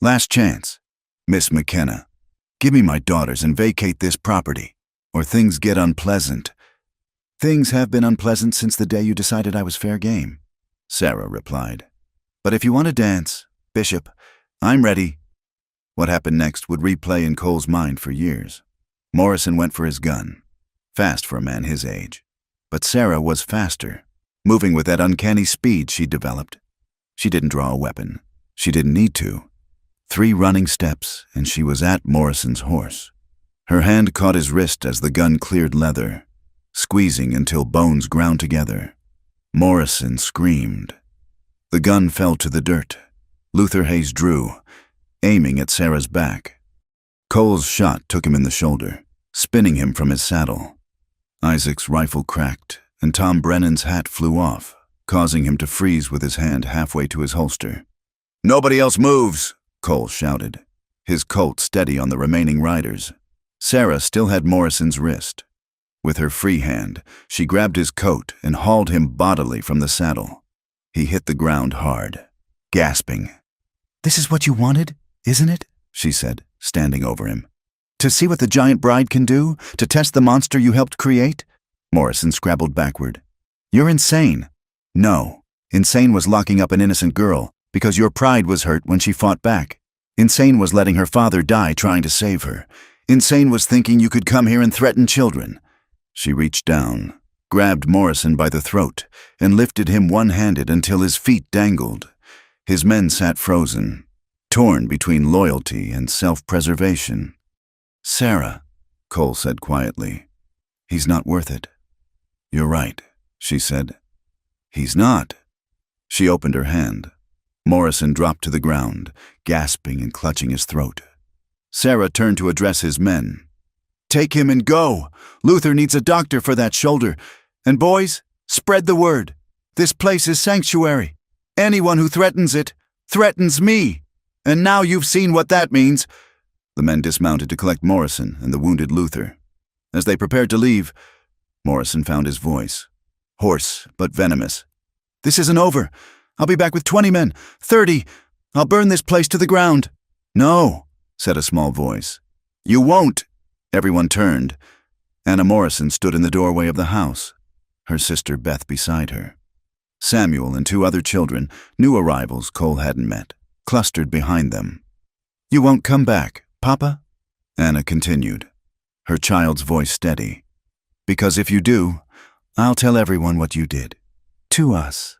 S1: Last chance. Miss McKenna, give me my daughters and vacate this property, or things get unpleasant. Things have been unpleasant since the day you decided I was fair game, Sarah replied. But if you want to dance, Bishop, I'm ready. What happened next would replay in Cole's mind for years. Morrison went for his gun, fast for a man his age. But Sarah was faster, moving with that uncanny speed she'd developed. She didn't draw a weapon. She didn't need to. 3 running steps, and she was at Morrison's horse. Her hand caught his wrist as the gun cleared leather, squeezing until bones ground together. Morrison screamed. The gun fell to the dirt. Luther Hayes drew, aiming at Sarah's back. Cole's shot took him in the shoulder, spinning him from his saddle. Isaac's rifle cracked, and Tom Brennan's hat flew off, causing him to freeze with his hand halfway to his holster. Nobody else moves, Cole shouted, his Colt steady on the remaining riders. Sarah still had Morrison's wrist. With her free hand, she grabbed his coat and hauled him bodily from the saddle. He hit the ground hard, gasping. This is what you wanted, isn't it? She said, standing over him. To see what the giant bride can do? To test the monster you helped create? Morrison scrabbled backward. You're insane. No, insane was locking up an innocent girl because your pride was hurt when she fought back. Insane was letting her father die trying to save her. Insane was thinking you could come here and threaten children. She reached down, grabbed Morrison by the throat, and lifted him one-handed until his feet dangled. His men sat frozen, torn between loyalty and self-preservation. Sarah, Cole said quietly, he's not worth it. You're right, she said. He's not. She opened her hand. Morrison dropped to the ground, gasping and clutching his throat. Sarah turned to address his men. Take him and go. Luther needs a doctor for that shoulder. And boys, spread the word. This place is sanctuary. Anyone who threatens it, threatens me. And now you've seen what that means. The men dismounted to collect Morrison and the wounded Luther. As they prepared to leave, Morrison found his voice, hoarse but venomous. This isn't over. I'll be back with 20 men, 30. I'll burn this place to the ground. No, said a small voice. You won't. Everyone turned. Anna Morrison stood in the doorway of the house, her sister Beth beside her. Samuel and 2 other children, new arrivals Cole hadn't met, clustered behind them. You won't come back, Papa? Anna continued, her child's voice steady. Because if you do, I'll tell everyone what you did. To us.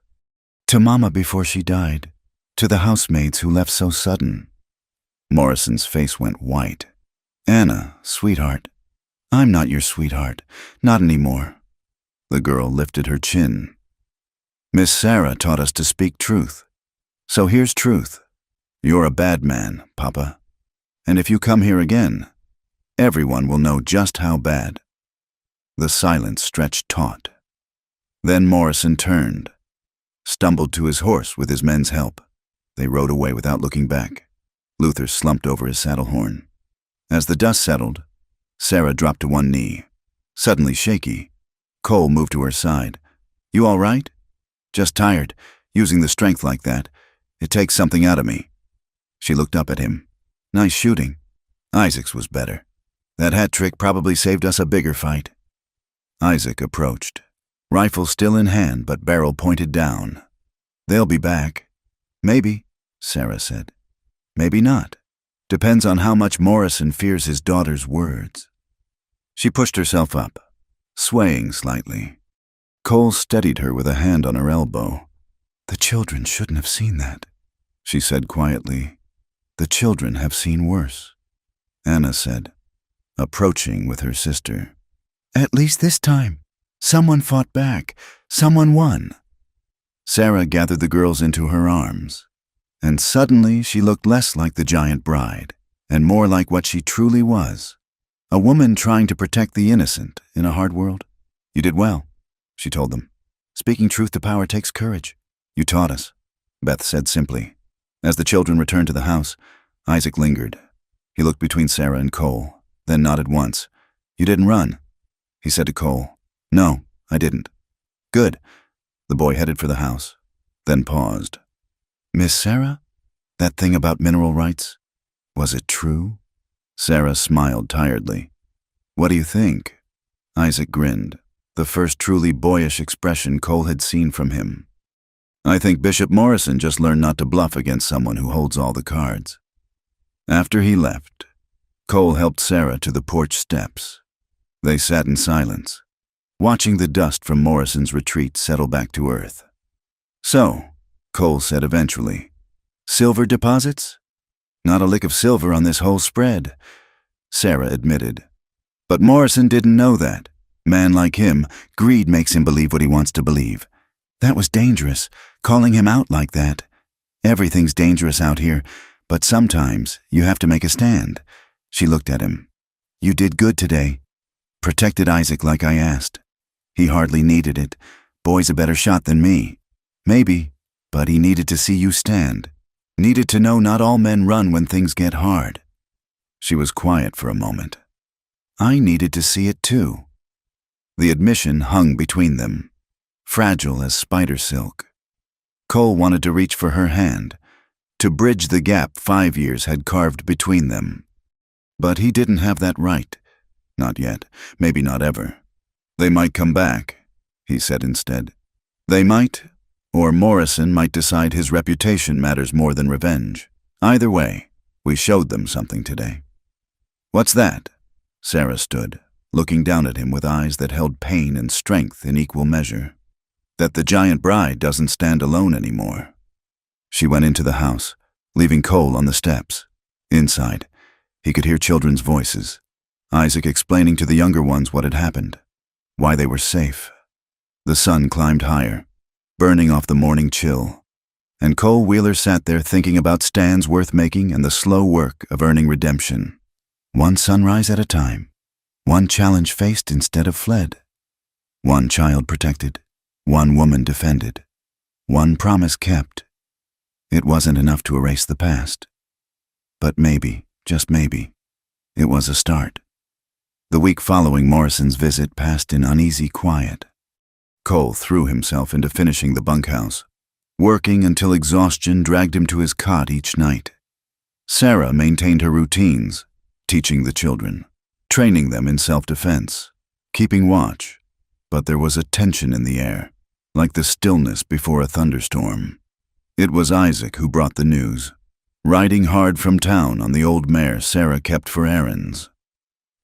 S1: To Mama before she died. To the housemaids who left so sudden. Morrison's face went white. Anna, sweetheart. I'm not your sweetheart. Not anymore. The girl lifted her chin. Miss Sarah taught us to speak truth. So here's truth. You're a bad man, Papa. And if you come here again, everyone will know just how bad. The silence stretched taut. Then Morrison turned, stumbled to his horse with his men's help. They rode away without looking back. Luther slumped over his saddle horn. As the dust settled, Sarah dropped to one knee, suddenly shaky. Cole moved to her side. You all right? Just tired. Using the strength like that, it takes something out of me. She looked up at him. Nice shooting. Isaac's was better. That hat trick probably saved us a bigger fight. Isaac approached, rifle still in hand but barrel pointed down. They'll be back. Maybe, Sarah said. Maybe not. Depends on how much Morrison fears his daughter's words. She pushed herself up, swaying slightly. Cole steadied her with a hand on her elbow. The children shouldn't have seen that, she said quietly. The children have seen worse, Anna said, approaching with her sister. At least this time. Someone fought back. Someone won. Sarah gathered the girls into her arms, and suddenly she looked less like the giant bride and more like what she truly was, a woman trying to protect the innocent in a hard world. You did well, she told them. Speaking truth to power takes courage. You taught us, Beth said simply. As the children returned to the house, Isaac lingered. He looked between Sarah and Cole, then nodded once. You didn't run, he said to Cole. No, I didn't. Good. The boy headed for the house, then paused. Miss Sarah? That thing about mineral rights? Was it true? Sarah smiled tiredly. What do you think? Isaac grinned, the first truly boyish expression Cole had seen from him. I think Bishop Morrison just learned not to bluff against someone who holds all the cards. After he left, Cole helped Sarah to the porch steps. They sat in silence, watching the dust from Morrison's retreat settle back to earth. So, Cole said eventually, silver deposits? Not a lick of silver on this whole spread, Sarah admitted. But Morrison didn't know that. Man like him, greed makes him believe what he wants to believe. That was dangerous, calling him out like that. Everything's dangerous out here, but sometimes you have to make a stand. She looked at him. You did good today. Protected Isaac like I asked. He hardly needed it. Boy's a better shot than me. Maybe, but he needed to see you stand. Needed to know not all men run when things get hard. She was quiet for a moment. I needed to see it too. The admission hung between them, fragile as spider silk. Cole wanted to reach for her hand, to bridge the gap 5 years had carved between them. But he didn't have that right. Not yet, maybe not ever. They might come back, he said instead. They might, or Morrison might decide his reputation matters more than revenge. Either way, we showed them something today. What's that? Sarah stood, looking down at him with eyes that held pain and strength in equal measure. That the giant bride doesn't stand alone anymore. She went into the house, leaving Cole on the steps. Inside, he could hear children's voices, Isaac explaining to the younger ones what had happened, why they were safe. The sun climbed higher, burning off the morning chill, and Cole Wheeler sat there thinking about stands worth making and the slow work of earning redemption. One sunrise at a time, one challenge faced instead of fled, one child protected, one woman defended, one promise kept. It wasn't enough to erase the past, but maybe, just maybe, it was a start. The week following Morrison's visit passed in uneasy quiet. Cole threw himself into finishing the bunkhouse, working until exhaustion dragged him to his cot each night. Sarah maintained her routines, teaching the children, training them in self-defense, keeping watch, but there was a tension in the air, like the stillness before a thunderstorm. It was Isaac who brought the news, riding hard from town on the old mare Sarah kept for errands.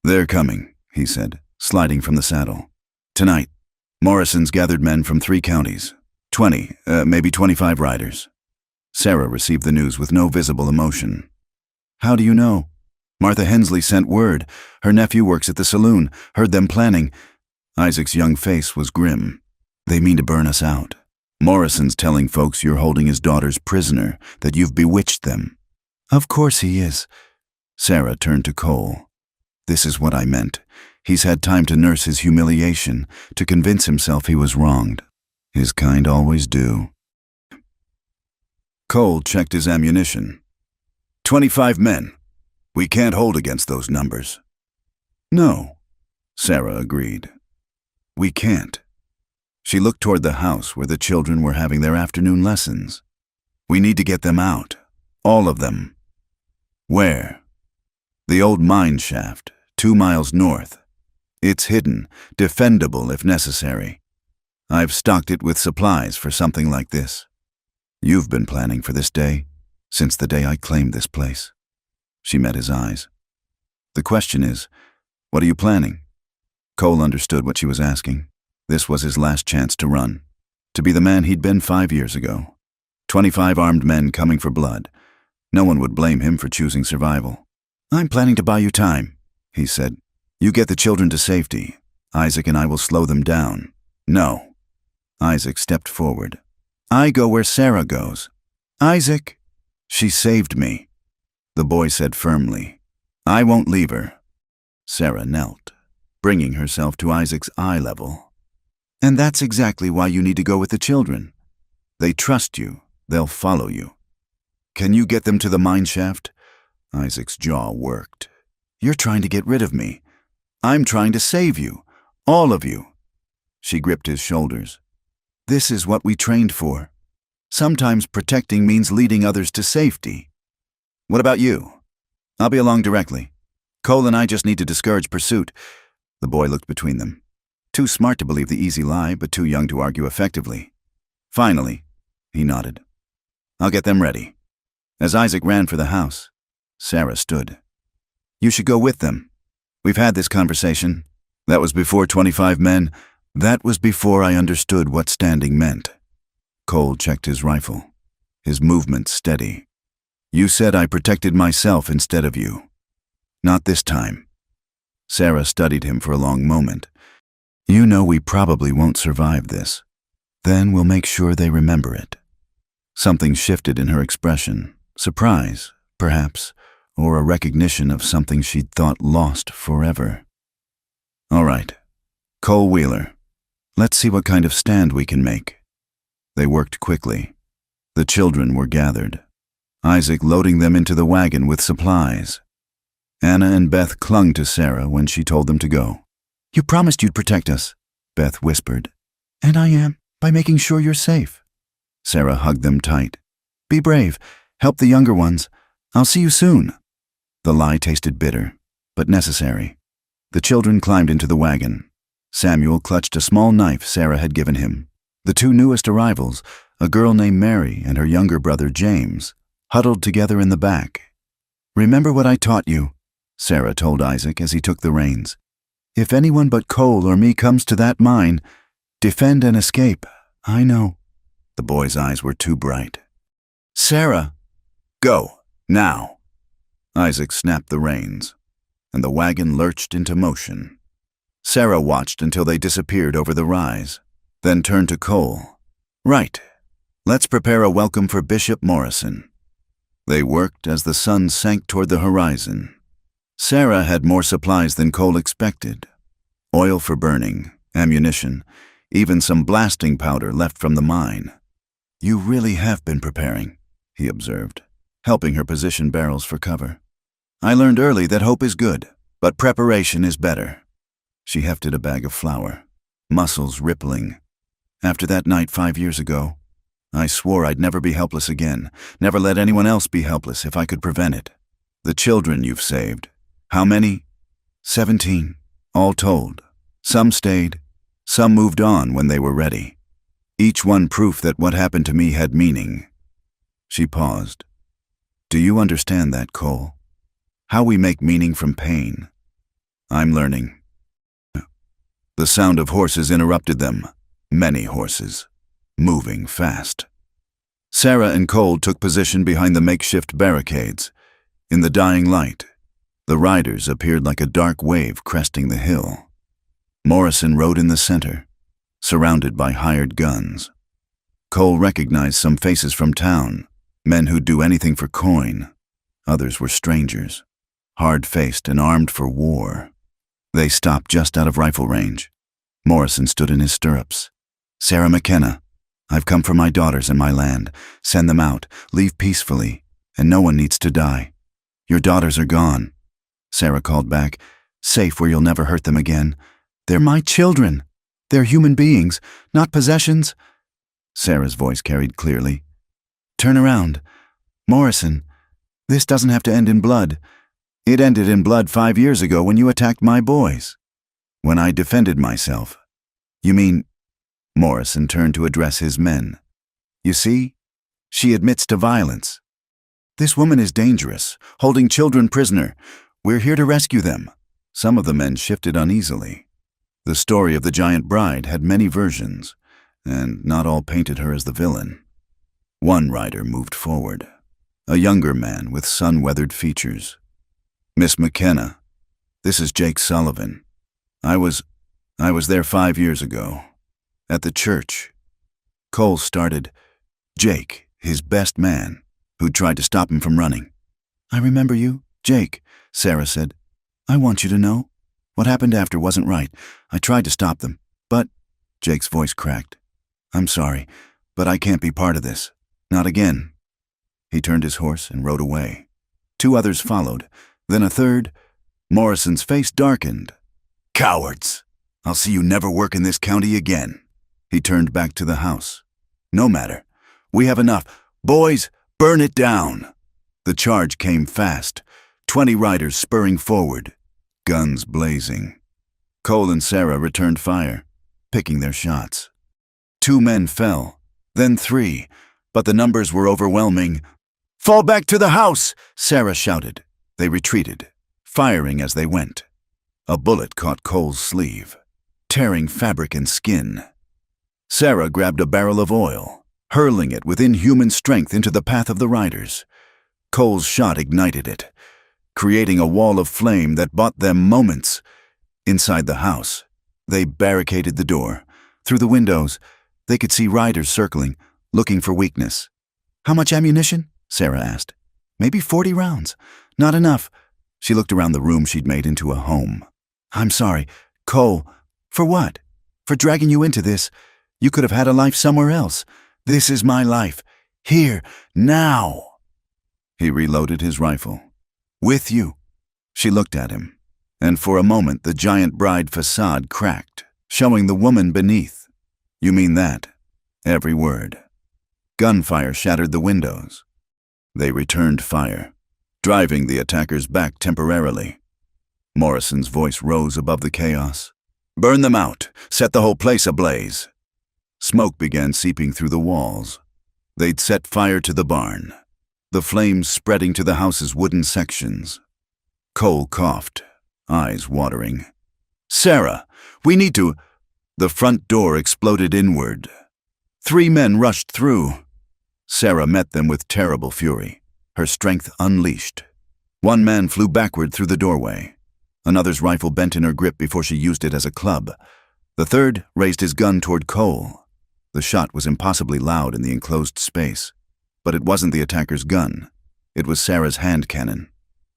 S1: They're coming, he said, sliding from the saddle. Tonight, Morrison's gathered men from 3 counties, 20, maybe 25 riders. Sarah received the news with no visible emotion. How do you know? Martha Hensley sent word. Her nephew works at the saloon, heard them planning. Isaac's young face was grim. They mean to burn us out. Morrison's telling folks you're holding his daughters prisoner, that you've bewitched them. Of course he is. Sarah turned to Cole. This is what I meant. He's had time to nurse his humiliation, to convince himself he was wronged. His kind always do. Cole checked his ammunition. 25 men. We can't hold against those numbers. No, Sarah agreed. We can't. She looked toward the house where the children were having their afternoon lessons. We need to get them out. All of them. Where? The old mine shaft, 2 miles north. It's hidden, defendable if necessary. I've stocked it with supplies for something like this. You've been planning for this day since the day I claimed this place. She met his eyes. The question is, what are you planning? Cole understood what she was asking. This was his last chance to run, to be the man he'd been 5 years ago. 25 armed men coming for blood. No one would blame him for choosing survival. I'm planning to buy you time, he said. You get the children to safety. Isaac and I will slow them down. No. Isaac stepped forward. I go where Sarah goes. Isaac, she saved me, the boy said firmly. I won't leave her. Sarah knelt, bringing herself to Isaac's eye level. And that's exactly why you need to go with the children. They trust you. They'll follow you. Can you get them to the mine shaft? Isaac's jaw worked. You're trying to get rid of me. I'm trying to save you. All of you. She gripped his shoulders. This is what we trained for. Sometimes protecting means leading others to safety. What about you? I'll be along directly. Cole and I just need to discourage pursuit. The boy looked between them. Too smart to believe the easy lie, but too young to argue effectively. Finally, he nodded. I'll get them ready. As Isaac ran for the house, Sarah stood. You should go with them. We've had this conversation. That was before 25 men. That was before I understood what standing meant. Cole checked his rifle, his movement steady. You said I protected myself instead of you. Not this time. Sarah studied him for a long moment. You know we probably won't survive this. Then we'll make sure they remember it. Something shifted in her expression. Surprise, perhaps, or a recognition of something she'd thought lost forever. All right, Cole Wheeler, let's see what kind of stand we can make. They worked quickly. The children were gathered, Isaac loading them into the wagon with supplies. Anna and Beth clung to Sarah when she told them to go. You promised you'd protect us, Beth whispered. And I am, by making sure you're safe. Sarah hugged them tight. Be brave. Help the younger ones. I'll see you soon. The lie tasted bitter, but necessary. The children climbed into the wagon. Samuel clutched a small knife Sarah had given him. The two newest arrivals, a girl named Mary and her younger brother James, huddled together in the back. Remember what I taught you, Sarah told Isaac as he took the reins. If anyone but Cole or me comes to that mine, defend and escape. I know. The boy's eyes were too bright. Sarah, go, now. Isaac snapped the reins, and the wagon lurched into motion. Sarah watched until they disappeared over the rise, then turned to Cole. Right, let's prepare a welcome for Bishop Morrison. They worked as the sun sank toward the horizon. Sarah had more supplies than Cole expected. Oil for burning, ammunition, even some blasting powder left from the mine. You really have been preparing, he observed, helping her position barrels for cover. I learned early that hope is good, but preparation is better. She hefted a bag of flour, muscles rippling. After that night 5 years ago, I swore I'd never be helpless again, never let anyone else be helpless if I could prevent it. The children you've saved. How many? 17, all told. Some stayed, some moved on when they were ready. Each one proof that what happened to me had meaning. She paused. Do you understand that, Cole? How we make meaning from pain? I'm learning. The sound of horses interrupted them. Many horses, moving fast. Sarah and Cole took position behind the makeshift barricades. In the dying light, the riders appeared like a dark wave cresting the hill. Morrison rode in the center, surrounded by hired guns. Cole recognized some faces from town, men who'd do anything for coin. Others were strangers, hard-faced and armed for war. They stopped just out of rifle range. Morrison stood in his stirrups. Sarah McKenna, I've come for my daughters and my land. Send them out, leave peacefully, and no one needs to die. Your daughters are gone. Sarah called back, safe where you'll never hurt them again. They're my children. They're human beings, not possessions. Sarah's voice carried clearly. Turn around. Morrison, this doesn't have to end in blood. It ended in blood 5 years ago when you attacked my boys. When I defended myself. You mean... Morrison turned to address his men. You see? She admits to violence. This woman is dangerous, holding children prisoner. We're here to rescue them. Some of the men shifted uneasily. The story of the giant bride had many versions, and not all painted her as the villain. One rider moved forward, a younger man with sun-weathered features. Miss McKenna, this is Jake Sullivan. I was there 5 years ago, at the church. Cole started. Jake, his best man, who'd tried to stop him from running. I remember you, Jake, Sarah said. I want you to know. What happened after wasn't right. I tried to stop them, but... Jake's voice cracked. I'm sorry, but I can't be part of this. Not again. He turned his horse and rode away. 2 others followed, then a third. Morrison's face darkened. Cowards! I'll see you never work in this county again. He turned back to the house. No matter. We have enough. Boys, burn it down. The charge came fast. 20 riders spurring forward, guns blazing. Cole and Sarah returned fire, picking their shots. 2 men fell, then 3, but the numbers were overwhelming. Fall back to the house, Sarah shouted. They retreated, firing as they went. A bullet caught Cole's sleeve, tearing fabric and skin. Sarah grabbed a barrel of oil, hurling it with inhuman strength into the path of the riders. Cole's shot ignited it, creating a wall of flame that bought them moments. Inside the house, they barricaded the door. Through the windows, they could see riders circling, looking for weakness. How much ammunition? Sarah asked. Maybe 40 rounds. Not enough. She looked around the room she'd made into a home. I'm sorry, Cole. For what? For dragging you into this. You could have had a life somewhere else. This is my life. Here, now. He reloaded his rifle. With you. She looked at him, and for a moment the giant bride facade cracked, showing the woman beneath. You mean that? Every word. Gunfire shattered the windows. They returned fire, driving the attackers back temporarily. Morrison's voice rose above the chaos. Burn them out. Set the whole place ablaze. Smoke began seeping through the walls. They'd set fire to the barn, the flames spreading to the house's wooden sections. Cole coughed, eyes watering. Sarah, we need to... The front door exploded inward. 3 men rushed through. Sarah met them with terrible fury, her strength unleashed. 1 man flew backward through the doorway. Another's rifle bent in her grip before she used it as a club. The third raised his gun toward Cole. The shot was impossibly loud in the enclosed space, but it wasn't the attacker's gun. It was Sarah's hand cannon,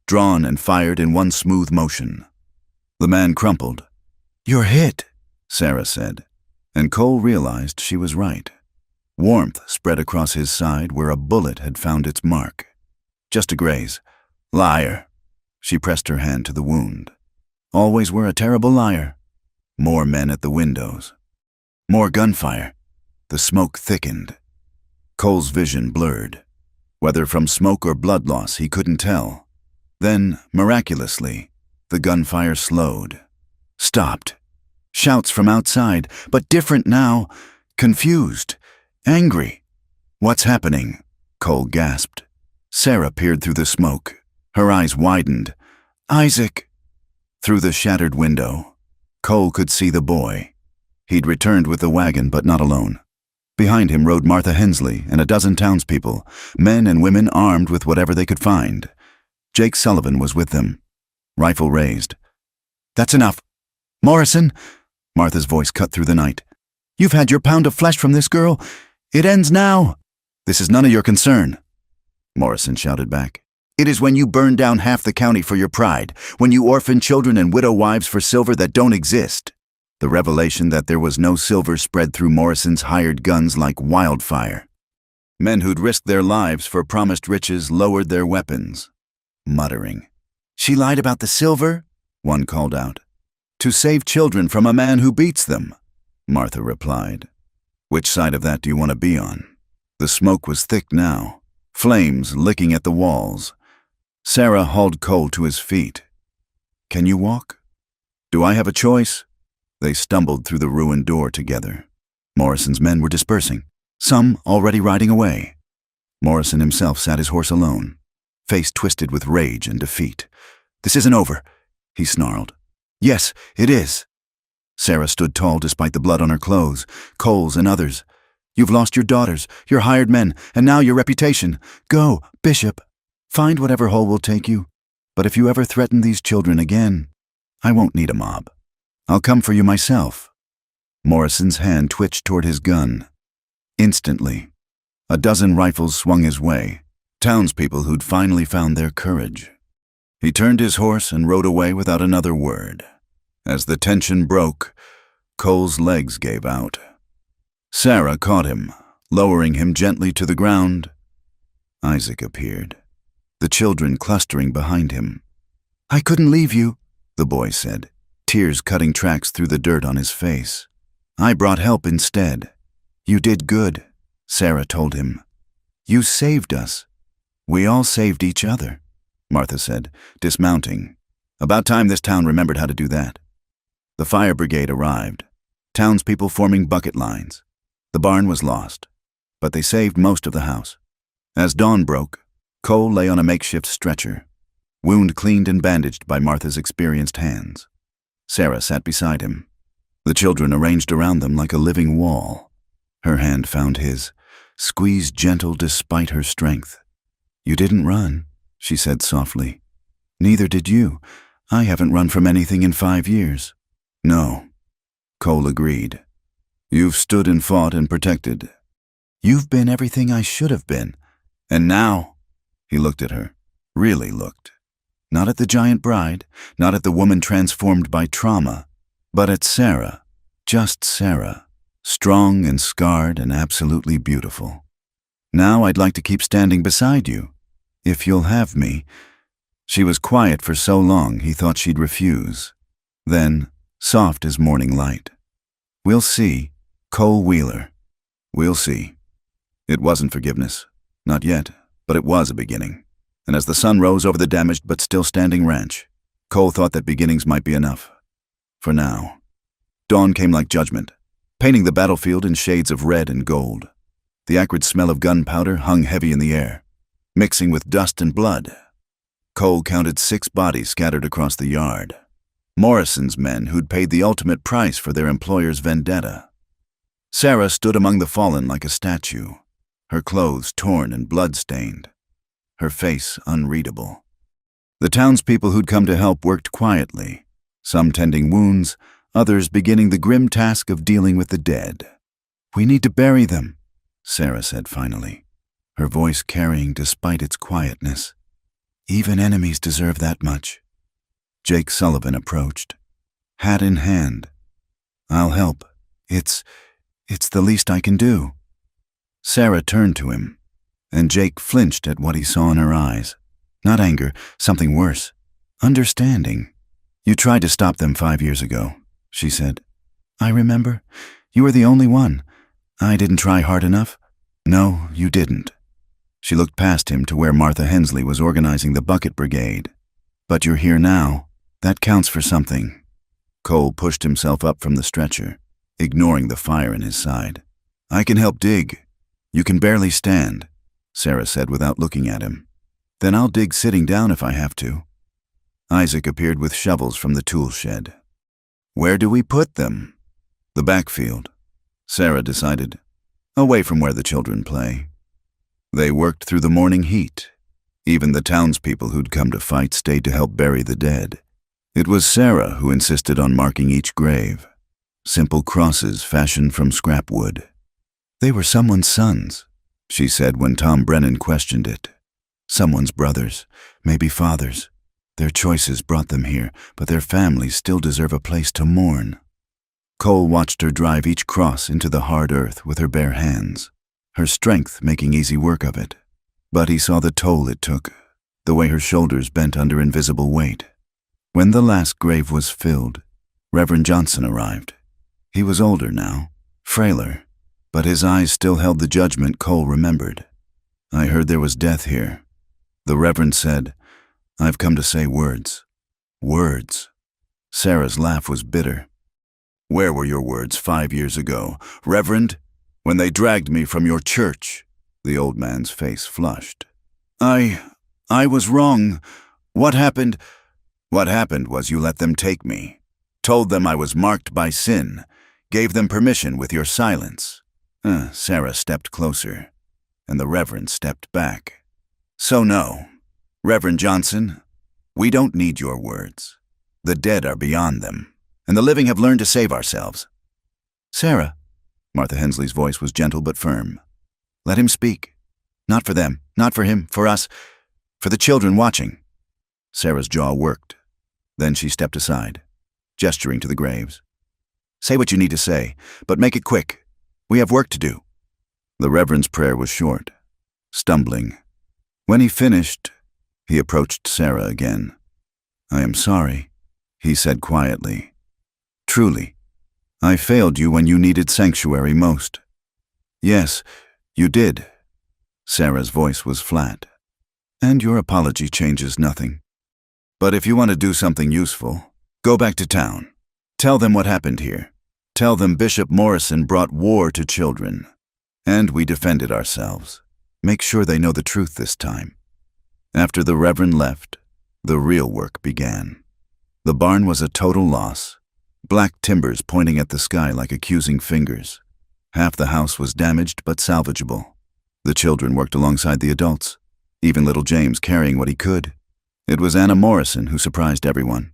S1: drawn and fired in one smooth motion. The man crumpled. You're hit, Sarah said, and Cole realized she was right. Warmth spread across his side where a bullet had found its mark. Just a graze. Liar. She pressed her hand to the wound. Always were a terrible liar. More men at the windows. More gunfire. The smoke thickened. Cole's vision blurred. Whether from smoke or blood loss, he couldn't tell. Then, miraculously, the gunfire slowed. Stopped. Shouts from outside, but different now. Confused. Angry. What's happening? Cole gasped. Sarah peered through the smoke. Her eyes widened. Isaac! Through the shattered window, Cole could see the boy. He'd returned with the wagon, but not alone. Behind him rode Martha Hensley and a dozen townspeople, men and women armed with whatever they could find. Jake Sullivan was with them, rifle raised. That's enough. Morrison! Martha's voice cut through the night. You've had your pound of flesh from this girl. It ends now. This is none of your concern. Morrison shouted back. It is when you burn down half the county for your pride, when you orphan children and widow wives for silver that don't exist. The revelation that there was no silver spread through Morrison's hired guns like wildfire. Men who'd risked their lives for promised riches lowered their weapons, muttering. She lied about the silver? One called out. To save children from a man who beats them, Martha replied. Which side of that do you want to be on? The smoke was thick now, flames licking at the walls. Sarah hauled Cole to his feet. Can you walk? Do I have a choice? They stumbled through the ruined door together. Morrison's men were dispersing, some already riding away. Morrison himself sat his horse alone, face twisted with rage and defeat. "This isn't over," he snarled. "Yes, it is." Sarah stood tall despite the blood on her clothes, Cole's and others. "You've lost your daughters, your hired men, and now your reputation. Go, Bishop. Find whatever hole will take you. But if you ever threaten these children again, I won't need a mob. I'll come for you myself." Morrison's hand twitched toward his gun. Instantly, a dozen rifles swung his way, townspeople who'd finally found their courage. He turned his horse and rode away without another word. As the tension broke, Cole's legs gave out. Sarah caught him, lowering him gently to the ground. Isaac appeared, the children clustering behind him. "I couldn't leave you," the boy said, tears cutting tracks through the dirt on his face. "I brought help instead." "You did good," Sarah told him. "You saved us." "We all saved each other," Martha said, dismounting. "About time this town remembered how to do that." The fire brigade arrived, townspeople forming bucket lines. The barn was lost, but they saved most of the house. As dawn broke, Cole lay on a makeshift stretcher, wound cleaned and bandaged by Martha's experienced hands. Sarah sat beside him, the children arranged around them like a living wall. Her hand found his, squeezed gentle despite her strength. "You didn't run," she said softly. "Neither did you. I haven't run from anything in 5 years." "No," Cole agreed. "You've stood and fought and protected. You've been everything I should have been. And now," he looked at her, really looked. Not at the giant bride, not at the woman transformed by trauma, but at Sarah, just Sarah, strong and scarred and absolutely beautiful. "Now I'd like to keep standing beside you, if you'll have me." She was quiet for so long he thought she'd refuse. Then, soft as morning light, "We'll see, Cole Wheeler. We'll see." It wasn't forgiveness, not yet, but it was a beginning. And as the sun rose over the damaged but still standing ranch, Cole thought that beginnings might be enough. For now. Dawn came like judgment, painting the battlefield in shades of red and gold. The acrid smell of gunpowder hung heavy in the air, mixing with dust and blood. Cole counted 6 bodies scattered across the yard. Morrison's men who'd paid the ultimate price for their employer's vendetta. Sarah stood among the fallen like a statue, her clothes torn and blood-stained, her face unreadable. The townspeople who'd come to help worked quietly, some tending wounds, others beginning the grim task of dealing with the dead. "We need to bury them," Sarah said finally, her voice carrying despite its quietness. "Even enemies deserve that much." Jake Sullivan approached, hat in hand. "I'll help. It's the least I can do." Sarah turned to him, and Jake flinched at what he saw in her eyes. Not anger, something worse. Understanding. "You tried to stop them 5 years ago," she said. "I remember. You were the only one. I didn't try hard enough." "No, you didn't." She looked past him to where Martha Hensley was organizing the bucket brigade. "But you're here now. That counts for something." Cole pushed himself up from the stretcher, ignoring the fire in his side. "I can help dig. You can barely stand," Sarah said without looking at him. "Then I'll dig sitting down if I have to." Isaac appeared with shovels from the tool shed. "Where do we put them?" "The backfield," Sarah decided, "away from where the children play." They worked through the morning heat. Even the townspeople who'd come to fight stayed to help bury the dead. It was Sarah who insisted on marking each grave, simple crosses fashioned from scrap wood. "They were someone's sons," she said when Tom Brennan questioned it. "Someone's brothers, maybe fathers. Their choices brought them here, but their families still deserve a place to mourn." Cole watched her drive each cross into the hard earth with her bare hands, her strength making easy work of it. But he saw the toll it took, the way her shoulders bent under invisible weight. When the last grave was filled, Reverend Johnson arrived. He was older now, frailer, but his eyes still held the judgment Cole remembered. "I heard there was death here." The Reverend said, "I've come to say words." "Words?" Sarah's laugh was bitter. "Where were your words 5 years ago, Reverend? When they dragged me from your church?" The old man's face flushed. I was wrong. What happened? What happened was you let them take me. Told them I was marked by sin. Gave them permission with your silence. Sarah stepped closer, and the Reverend stepped back. So no, Reverend Johnson, we don't need your words. The dead are beyond them, and the living have learned to save ourselves. Sarah, Martha Hensley's voice was gentle but firm. Let him speak. Not for them, not for him, for us, for the children watching. Sarah's jaw worked. Then she stepped aside, gesturing to the graves. Say what you need to say, but make it quick. We have work to do. The Reverend's prayer was short, stumbling. When he finished, he approached Sarah again. I am sorry, he said quietly. Truly, I failed you when you needed sanctuary most. Yes, you did. Sarah's voice was flat. And your apology changes nothing. But if you want to do something useful, go back to town. Tell them what happened here. Tell them Bishop Morrison brought war to children. And we defended ourselves. Make sure they know the truth this time. After the Reverend left, the real work began. The barn was a total loss. Black timbers pointing at the sky like accusing fingers. Half the house was damaged but salvageable. The children worked alongside the adults, even little James carrying what he could. It was Anna Morrison who surprised everyone.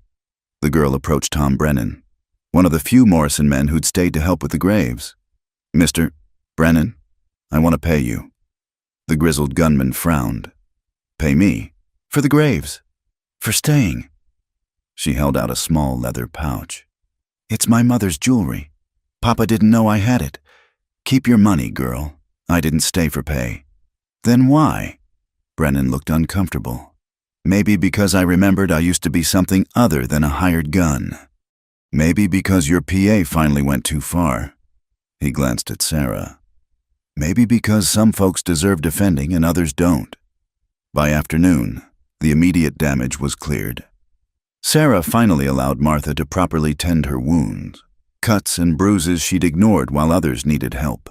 S1: The girl approached Tom Brennan, one of the few Morrison men who'd stayed to help with the graves. Mr. Brennan, I want to pay you. The grizzled gunman frowned. Pay me? For the graves? For staying? She held out a small leather pouch. It's my mother's jewelry. Papa didn't know I had it. Keep your money, girl. I didn't stay for pay. Then why? Brennan looked uncomfortable. Maybe because I remembered I used to be something other than a hired gun. Maybe because your PA finally went too far. He glanced at Sarah. Maybe because some folks deserve defending and others don't. By afternoon, the immediate damage was cleared. Sarah finally allowed Martha to properly tend her wounds, cuts and bruises she'd ignored while others needed help.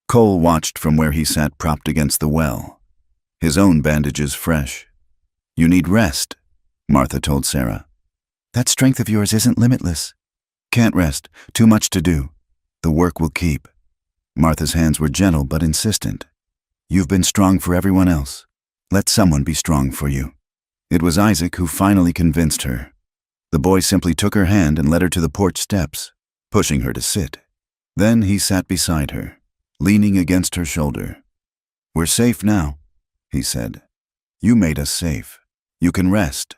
S1: Cole watched from where he sat propped against the well, his own bandages fresh. You need rest, Martha told Sarah. That strength of yours isn't limitless. Can't rest, too much to do. The work will keep. Martha's hands were gentle but insistent. You've been strong for everyone else. Let someone be strong for you. It was Isaac who finally convinced her. The boy simply took her hand and led her to the porch steps, pushing her to sit. Then he sat beside her, leaning against her shoulder. We're safe now, he said. You made us safe. You can rest.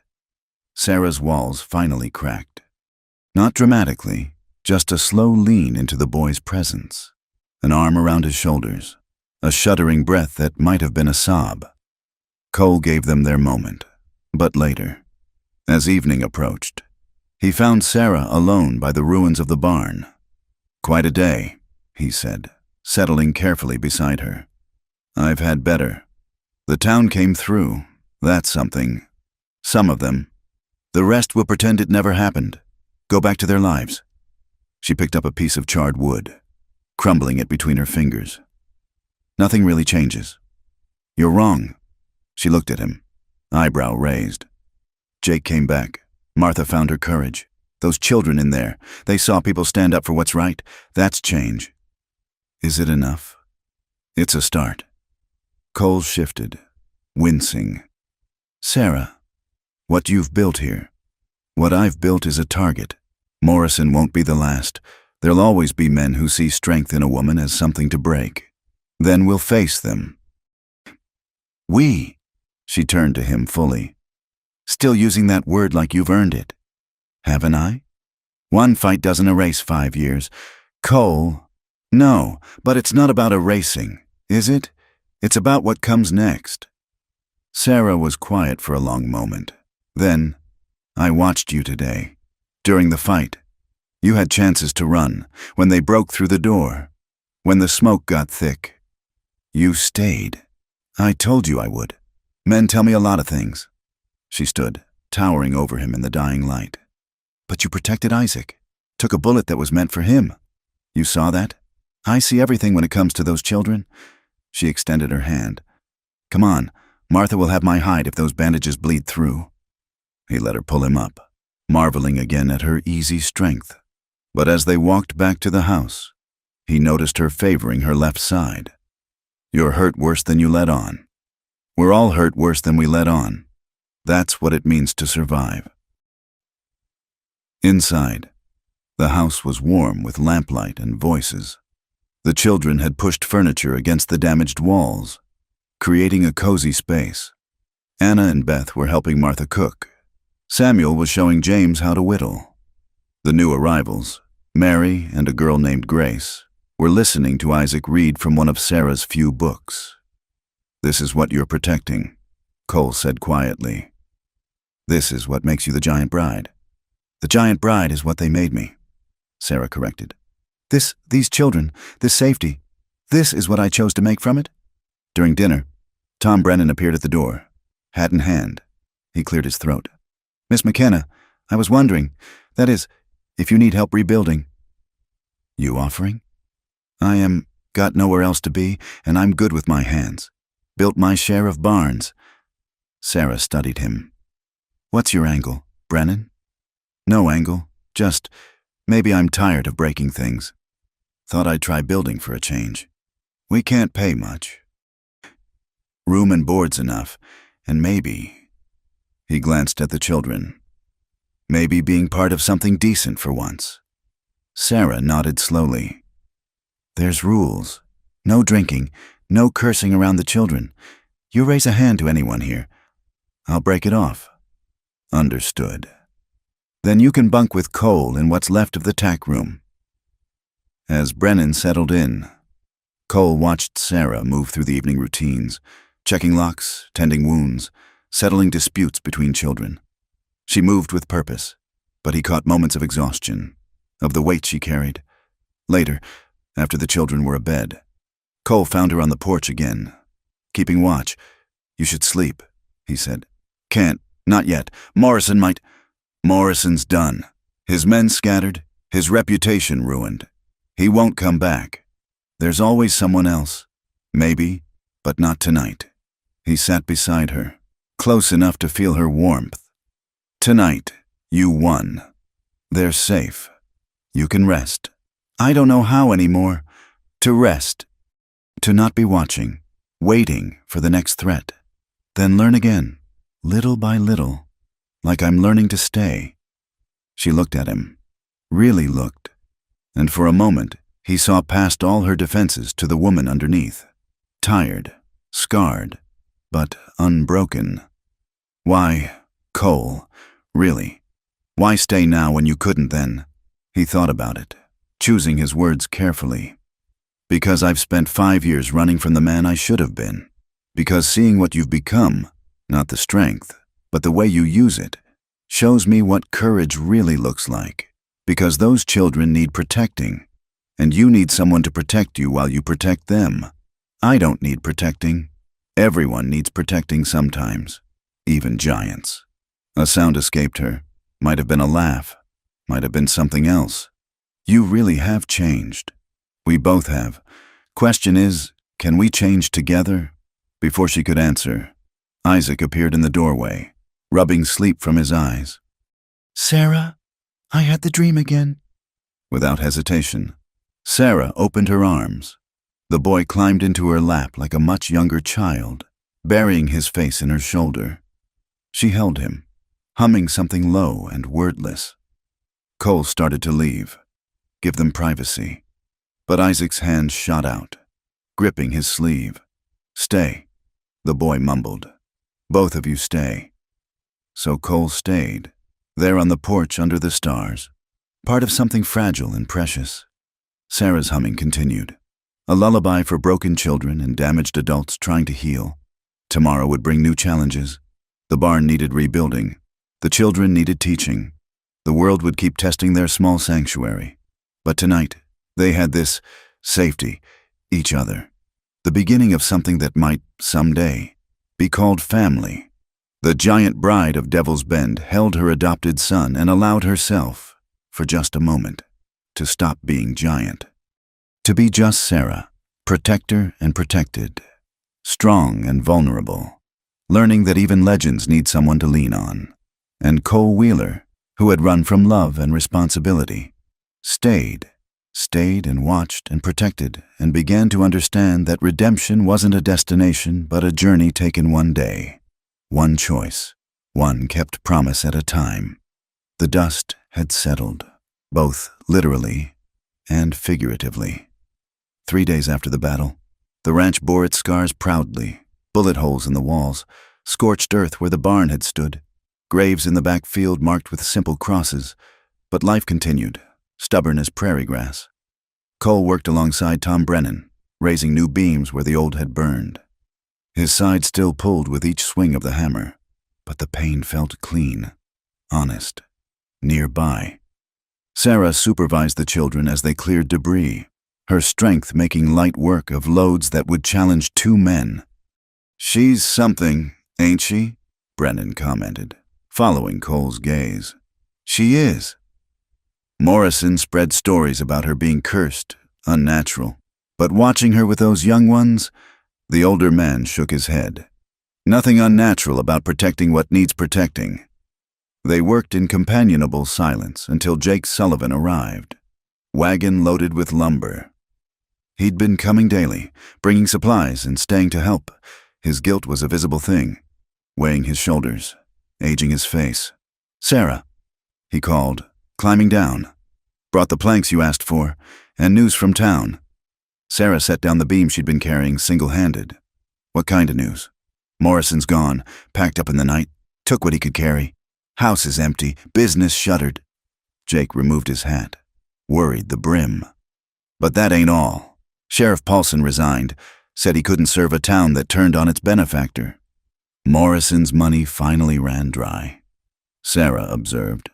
S1: Sarah's walls finally cracked. Not dramatically, just a slow lean into the boy's presence. An arm around his shoulders, a shuddering breath that might have been a sob. Cole gave them their moment, but later. As evening approached, he found Sarah alone by the ruins of the barn. Quite a day, he said, settling carefully beside her. I've had better. The town came through. That's something. Some of them. The rest will pretend it never happened. Go back to their lives. She picked up a piece of charred wood, crumbling it between her fingers. Nothing really changes. You're wrong. She looked at him, eyebrow raised. Jake came back. Martha found her courage. Those children in there, they saw people stand up for what's right. That's change. Is it enough? It's a start. Cole shifted, wincing. Sarah, what you've built here. What I've built is a target. Morrison won't be the last. There'll always be men who see strength in a woman as something to break. Then we'll face them. We. She turned to him fully. Still using that word like you've earned it. Haven't I? One fight doesn't erase 5 years. Cole. No, but it's not about erasing, is it? It's about what comes next. Sarah was quiet for a long moment. Then, I watched you today. During the fight. You had chances to run, when they broke through the door. When the smoke got thick. You stayed. I told you I would. Men tell me a lot of things. She stood, towering over him in the dying light. But you protected Isaac. Took a bullet that was meant for him. You saw that? I see everything when it comes to those children. She extended her hand. "Come on, Martha will have my hide if those bandages bleed through." He let her pull him up, marveling again at her easy strength. But as they walked back to the house, he noticed her favoring her left side. "You're hurt worse than you let on." "We're all hurt worse than we let on. That's what it means to survive." Inside, the house was warm with lamplight and voices. The children had pushed furniture against the damaged walls, creating a cozy space. Anna and Beth were helping Martha cook. Samuel was showing James how to whittle. The new arrivals, Mary and a girl named Grace, were listening to Isaac read from one of Sarah's few books. "This is what you're protecting," Cole said quietly. "This is what makes you the giant bride." "The giant bride is what they made me," Sarah corrected. These children, this safety, this is what I chose to make from it." During dinner, Tom Brennan appeared at the door, hat in hand. He cleared his throat. "Miss McKenna, I was wondering, that is, if you need help rebuilding." "You offering?" Got nowhere else to be, and I'm good with my hands. Built my share of barns." Sarah studied him. "What's your angle, Brennan?" "No angle, just maybe I'm tired of breaking things. Thought I'd try building for a change. We can't pay much. Room and board's enough, and maybe—" He glanced at the children. "Maybe being part of something decent for once." Sarah nodded slowly. "There's rules. No drinking, no cursing around the children. You raise a hand to anyone here, I'll break it off." "Understood. Then you can bunk with Cole in what's left of the tack room." As Brennan settled in, Cole watched Sarah move through the evening routines, checking locks, tending wounds, settling disputes between children. She moved with purpose, but he caught moments of exhaustion, of the weight she carried. Later, after the children were abed, Cole found her on the porch again, keeping watch. "You should sleep," he said. "Can't, not yet. Morrison might—" "Morrison's done. His men scattered, his reputation ruined. He won't come back. There's always someone else. Maybe, but not tonight." He sat beside her, close enough to feel her warmth. "Tonight, you won. They're safe. You can rest. I don't know how anymore. To rest. To not be watching, waiting for the next threat. Then learn again, little by little, like I'm learning to stay." She looked at him, really looked, and for a moment he saw past all her defenses to the woman underneath, tired, scarred, but unbroken. "Why, Cole, really, why stay now when you couldn't then?" He thought about it, choosing his words carefully. "Because I've spent 5 years running from the man I should have been. Because seeing what you've become, not the strength, but the way you use it, shows me what courage really looks like. Because those children need protecting, and you need someone to protect you while you protect them. I don't need protecting. Everyone needs protecting sometimes, even giants." A sound escaped her. Might have been a laugh, might have been something else. "You really have changed. We both have. Question is, can we change together?" Before she could answer, Isaac appeared in the doorway, rubbing sleep from his eyes. "Sarah, I had the dream again." Without hesitation, Sarah opened her arms. The boy climbed into her lap like a much younger child, burying his face in her shoulder. She held him, humming something low and wordless. Cole started to leave, give them privacy, but Isaac's hand shot out, gripping his sleeve. "Stay," the boy mumbled. "Both of you stay." So Cole stayed, there on the porch under the stars, part of something fragile and precious. Sarah's humming continued, a lullaby for broken children and damaged adults trying to heal. Tomorrow would bring new challenges. The barn needed rebuilding. The children needed teaching. The world would keep testing their small sanctuary. But tonight, they had this safety, each other. The beginning of something that might, someday, be called family. The giant bride of Devil's Bend held her adopted son and allowed herself, for just a moment, to stop being giant. To be just Sarah, protector and protected, strong and vulnerable, learning that even legends need someone to lean on. And Cole Wheeler, who had run from love and responsibility, stayed and watched and protected and began to understand that redemption wasn't a destination but a journey taken one day, one choice, one kept promise at a time. The dust had settled, both literally and figuratively. 3 days after the battle, the ranch bore its scars proudly, bullet holes in the walls, scorched earth where the barn had stood, graves in the back field marked with simple crosses, but life continued, stubborn as prairie grass. Cole worked alongside Tom Brennan, raising new beams where the old had burned. His side still pulled with each swing of the hammer, but the pain felt clean, honest, nearby. Sarah supervised the children as they cleared debris, her strength making light work of loads that would challenge 2 men. "She's something, ain't she?" Brennan commented, following Cole's gaze. "She is." Morrison spread stories about her being cursed, unnatural, but watching her with those young ones, the older man shook his head. Nothing unnatural about protecting what needs protecting. They worked in companionable silence until Jake Sullivan arrived, wagon loaded with lumber. He'd been coming daily, bringing supplies and staying to help. His guilt was a visible thing, weighing his shoulders, aging his face. "Sarah," he called, climbing down. "Brought the planks you asked for, and news from town." Sarah set down the beam she'd been carrying single-handed. "What kind of news?" "Morrison's gone, packed up in the night, took what he could carry. House is empty, business shuttered." Jake removed his hat, worried the brim. "But that ain't all. Sheriff Paulson resigned, said he couldn't serve a town that turned on its benefactor." Morrison's money finally ran dry, Sarah observed.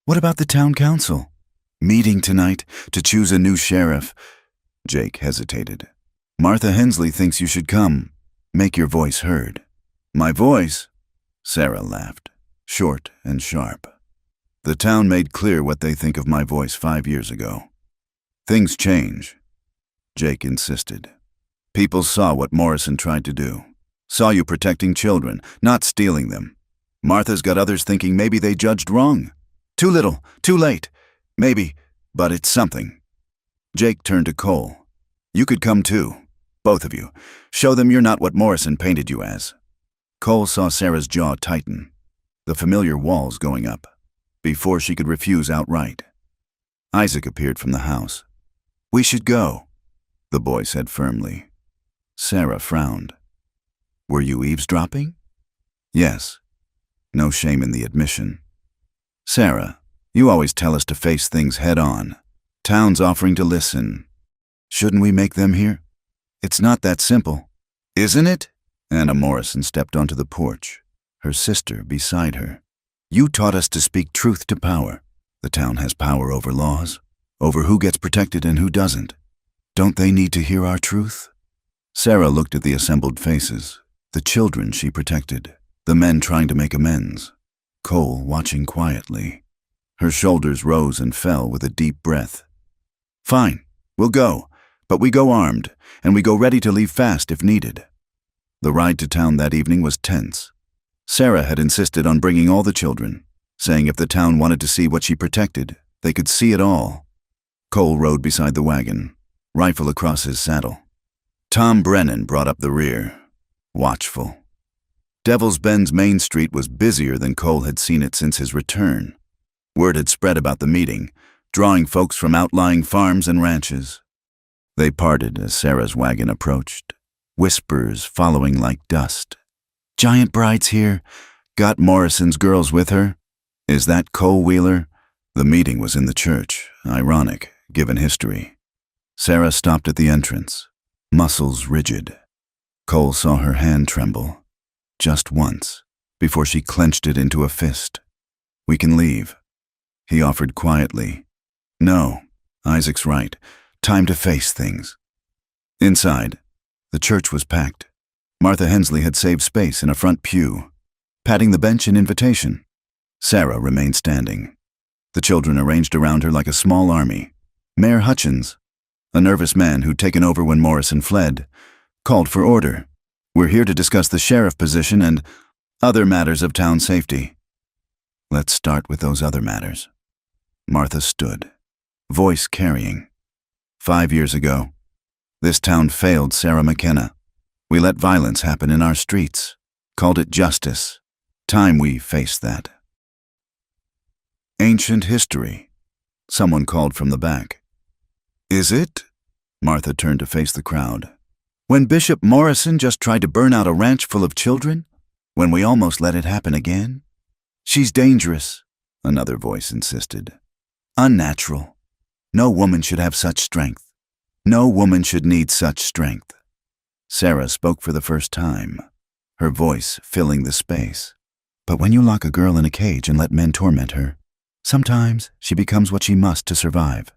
S1: "What about the town council? Meeting tonight to choose a new sheriff." Jake hesitated. "Martha Hensley thinks you should come. Make your voice heard." "My voice?" Sarah laughed, short and sharp. "The town made clear what they think of my voice 5 years ago. Things change." Jake insisted. "People saw what Morrison tried to do. Saw you protecting children, not stealing them. Martha's got others thinking maybe they judged wrong. Too little, too late. Maybe, but it's something." Jake turned to Cole. "You could come too, both of you. Show them you're not what Morrison painted you as." Cole saw Sarah's jaw tighten, the familiar walls going up, before she could refuse outright. Isaac appeared from the house. "We should go," the boy said firmly. Sarah frowned. "Were you eavesdropping?" "Yes." No shame in the admission. "Sarah, you always tell us to face things head on. Town's offering to listen. Shouldn't we make them hear?" "It's not that simple." "Isn't it?" Anna Morrison stepped onto the porch, her sister beside her. "You taught us to speak truth to power. The town has power over laws, over who gets protected and who doesn't. Don't they need to hear our truth?" Sarah looked at the assembled faces, the children she protected, the men trying to make amends, Cole watching quietly. Her shoulders rose and fell with a deep breath. "Fine, we'll go, but we go armed, and we go ready to leave fast if needed." The ride to town that evening was tense. Sarah had insisted on bringing all the children, saying if the town wanted to see what she protected, they could see it all. Cole rode beside the wagon, rifle across his saddle. Tom Brennan brought up the rear, watchful. Devil's Bend's Main Street was busier than Cole had seen it since his return. Word had spread about the meeting, drawing folks from outlying farms and ranches. They parted as Sarah's wagon approached, whispers following like dust. "Giant bride's here. Got Morrison's girls with her. Is that Cole Wheeler?" The meeting was in the church, ironic, given history. Sarah stopped at the entrance, muscles rigid. Cole saw her hand tremble, just once, before she clenched it into a fist. "We can leave," he offered quietly. "No, Isaac's right. Time to face things." Inside, the church was packed. Martha Hensley had saved space in a front pew, patting the bench in invitation. Sarah remained standing. The children arranged around her like a small army. Mayor Hutchins, a nervous man who'd taken over when Morrison fled, called for order. "We're here to discuss the sheriff position and other matters of town safety." "Let's start with those other matters." Martha stood, voice carrying. 5 years ago, this town failed Sarah McKenna. We let violence happen in our streets, called it justice. Time we faced that. "Ancient history," someone called from the back. "Is it?" Martha turned to face the crowd. "When Bishop Morrison just tried to burn out a ranch full of children? When we almost let it happen again?" "She's dangerous," another voice insisted. "Unnatural. No woman should have such strength. No woman should need such strength." Sarah spoke for the first time, her voice filling the space. "But when you lock a girl in a cage and let men torment her, sometimes she becomes what she must to survive.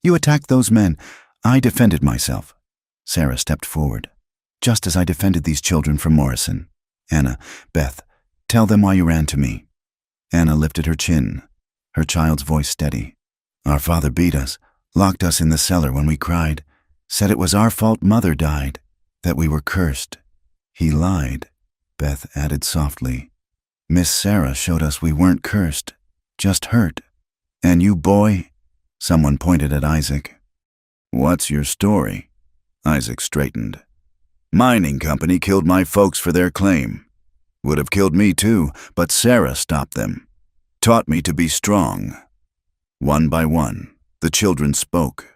S1: You attacked those men. I defended myself." Sarah stepped forward. "Just as I defended these children from Morrison. Anna, Beth, tell them why you ran to me." Anna lifted her chin, her child's voice steady. "Our father beat us, locked us in the cellar when we cried, said it was our fault Mother died, that we were cursed. He lied," Beth added softly. "Miss Sarah showed us we weren't cursed, just hurt. And you, boy," someone pointed at Isaac. "What's your story?" Isaac straightened. "Mining company killed my folks for their claim. Would have killed me too, but Sarah stopped them. Taught me to be strong." One by one, the children spoke.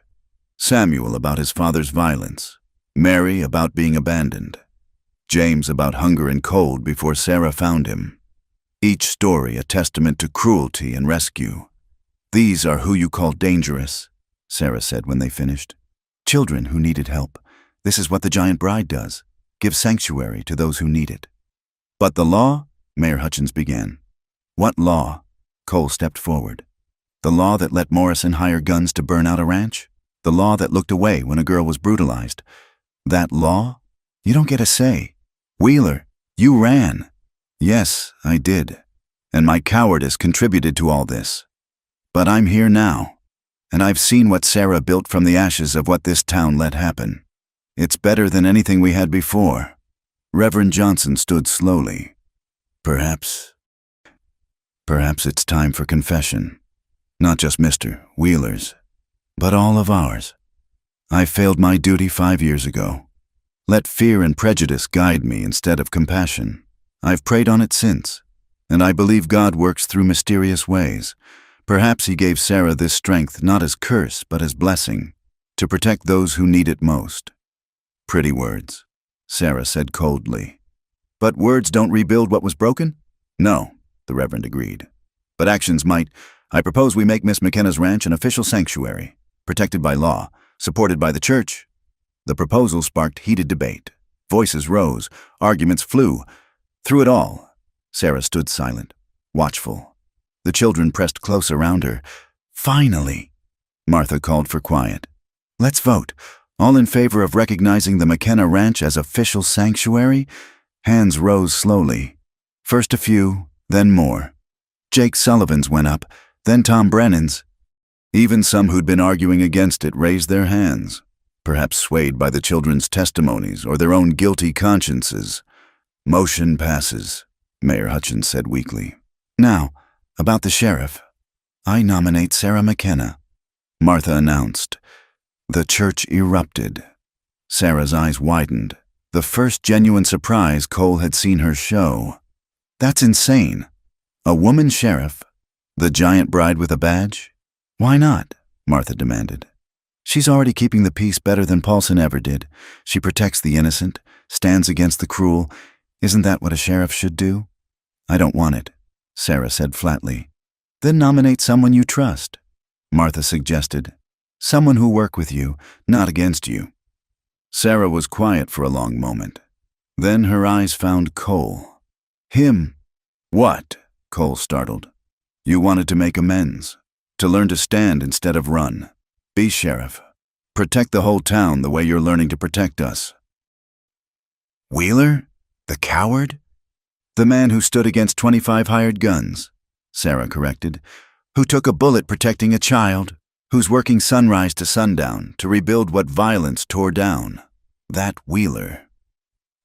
S1: Samuel about his father's violence, Mary about being abandoned, James about hunger and cold before Sarah found him. Each story a testament to cruelty and rescue. "These are who you call dangerous," Sarah said when they finished. "Children who needed help. This is what the Giant Bride does, give sanctuary to those who need it." "But the law?" Mayor Hutchins began. "What law?" Cole stepped forward. "The law that let Morrison hire guns to burn out a ranch? The law that looked away when a girl was brutalized? That law? You don't get a say. Wheeler, you ran." "Yes, I did. And my cowardice contributed to all this. But I'm here now, and I've seen what Sarah built from the ashes of what this town let happen. It's better than anything we had before." Reverend Johnson stood slowly. Perhaps it's time for confession. Not just Mr. Wheeler's, but all of ours. I failed my duty 5 years ago. Let fear and prejudice guide me instead of compassion. I've prayed on it since, and I believe God works through mysterious ways. Perhaps he gave Sarah this strength not as curse but as blessing, to protect those who need it most. "Pretty words," Sarah said coldly. "But words don't rebuild what was broken?" "No," the Reverend agreed. "But actions might. I propose we make Miss McKenna's ranch an official sanctuary, protected by law, supported by the church." The proposal sparked heated debate. Voices rose, arguments flew. Through it all, Sarah stood silent, watchful. The children pressed close around her. "Finally," Martha called for quiet. "Let's vote. All in favor of recognizing the McKenna Ranch as official sanctuary?" Hands rose slowly. First a few, then more. Jake Sullivan's went up, then Tom Brennan's. Even some who'd been arguing against it raised their hands, perhaps swayed by the children's testimonies or their own guilty consciences. "Motion passes," Mayor Hutchins said weakly. "Now, about the sheriff. I nominate Sarah McKenna," Martha announced. The church erupted. Sarah's eyes widened, the first genuine surprise Cole had seen her show. "That's insane. A woman sheriff? The Giant Bride with a badge? Why not?" Martha demanded. "She's already keeping the peace better than Paulson ever did. She protects the innocent, stands against the cruel. Isn't that what a sheriff should do?" "I don't want it," Sarah said flatly. "Then nominate someone you trust," Martha suggested. "Someone who'll work with you, not against you." Sarah was quiet for a long moment. Then her eyes found Cole. "Him?" "What?" Cole startled. "You wanted to make amends, to learn to stand instead of run. Be sheriff. Protect the whole town the way you're learning to protect us." "Wheeler? The coward?" "The man who stood against 25 hired guns," Sarah corrected. "Who took a bullet protecting a child." who's working sunrise to sundown to rebuild what violence tore down. That Wheeler.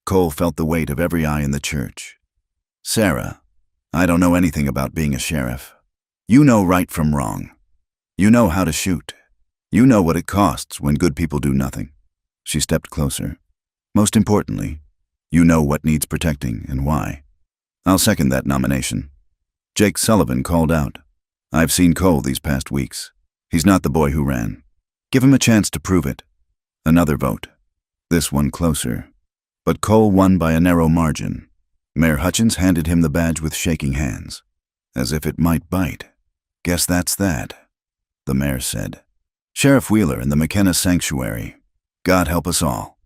S1: Cole felt the weight of every eye in the church. Sarah, I don't know anything about being a sheriff. You know right from wrong. You know how to shoot. You know what it costs when good people do nothing. She stepped closer. Most importantly, you know what needs protecting and why. I'll second that nomination. Jake Sullivan called out. I've seen Cole these past weeks. He's not the boy who ran. Give him a chance to prove it. Another vote. This one closer. But Cole won by a narrow margin. Mayor Hutchins handed him the badge with shaking hands, as if it might bite. Guess that's that, the mayor said. Sheriff Wheeler in the McKenna Sanctuary. God help us all.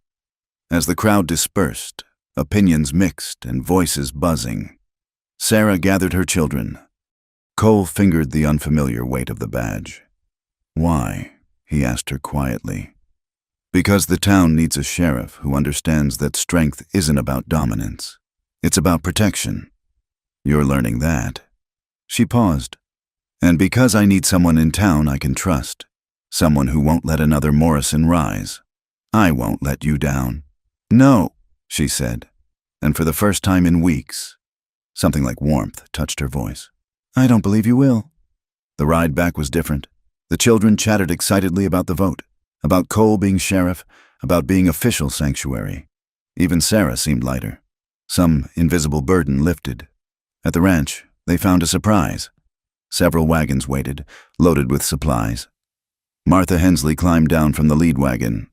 S1: As the crowd dispersed, opinions mixed and voices buzzing, Sarah gathered her children. Cole fingered the unfamiliar weight of the badge. Why? He asked her quietly. Because the town needs a sheriff who understands that strength isn't about dominance. It's about protection. You're learning that. She paused. And because I need someone in town I can trust. Someone who won't let another Morrison rise. I won't let you down. No, she said. And for the first time in weeks, something like warmth touched her voice. I don't believe you will. The ride back was different. The children chattered excitedly about the vote, about Cole being sheriff, about being official sanctuary. Even Sarah seemed lighter. Some invisible burden lifted. At the ranch, they found a surprise. Several wagons waited, loaded with supplies. Martha Hensley climbed down from the lead wagon.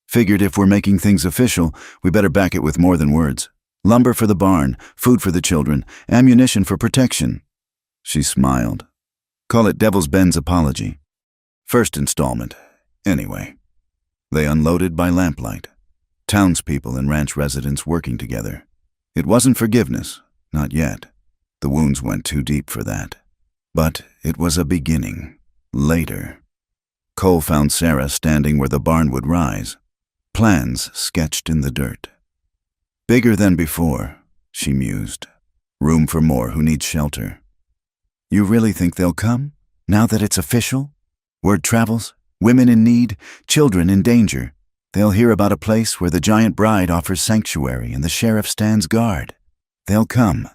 S1: Figured if we're making things official, we better back it with more than words. Lumber for the barn, food for the children, ammunition for protection. She smiled. Call it Devil's Bend's apology. First installment, anyway. They unloaded by lamplight. Townspeople and ranch residents working together. It wasn't forgiveness, not yet. The wounds went too deep for that. But it was a beginning. Later. Cole found Sarah standing where the barn would rise. Plans sketched in the dirt. Bigger than before, she mused. Room for more who need shelter. You really think they'll come, now that it's official? Word travels, women in need, children in danger. They'll hear about a place where the giant bride offers sanctuary and the sheriff stands guard. They'll come,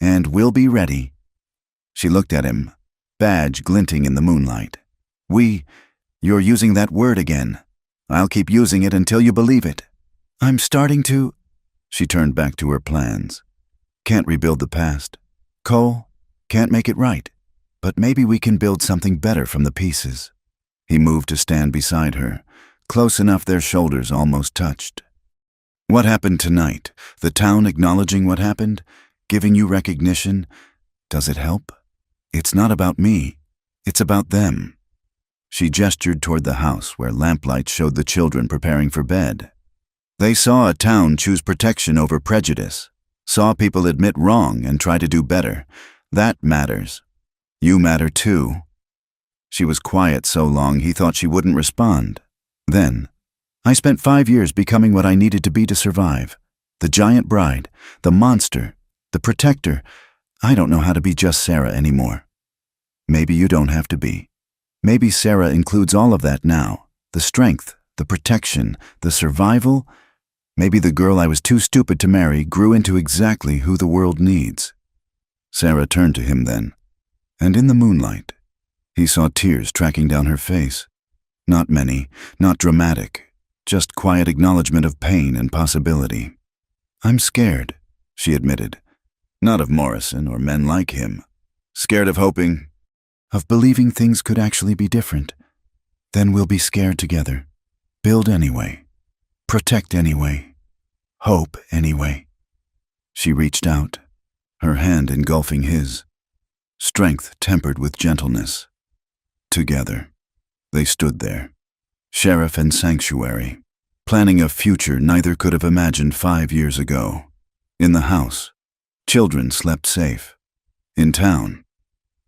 S1: and we'll be ready. She looked at him, badge glinting in the moonlight. You're using that word again. I'll keep using it until you believe it. I'm starting to... She turned back to her plans. Can't rebuild the past. Cole, can't make it right. But maybe we can build something better from the pieces. He moved to stand beside her, close enough their shoulders almost touched. What happened tonight? The town acknowledging what happened? Giving you recognition? Does it help? It's not about me. It's about them. She gestured toward the house where lamplight showed the children preparing for bed. They saw a town choose protection over prejudice, saw people admit wrong and try to do better. That matters. You matter too. She was quiet so long he thought she wouldn't respond. Then, I spent 5 years becoming what I needed to be to survive. The giant bride, the monster, the protector. I don't know how to be just Sarah anymore. Maybe you don't have to be. Maybe Sarah includes all of that now. The strength, the protection, the survival. Maybe the girl I was too stupid to marry grew into exactly who the world needs. Sarah turned to him then, and in the moonlight, he saw tears tracking down her face. Not many, not dramatic, just quiet acknowledgement of pain and possibility. I'm scared, she admitted. Not of Morrison or men like him. Scared of hoping, of believing things could actually be different. Then we'll be scared together. Build anyway. Protect anyway. Hope anyway. She reached out, her hand engulfing his. Strength tempered with gentleness. Together, they stood there, sheriff and sanctuary, planning a future neither could have imagined 5 years ago. In the house, children slept safe. In town,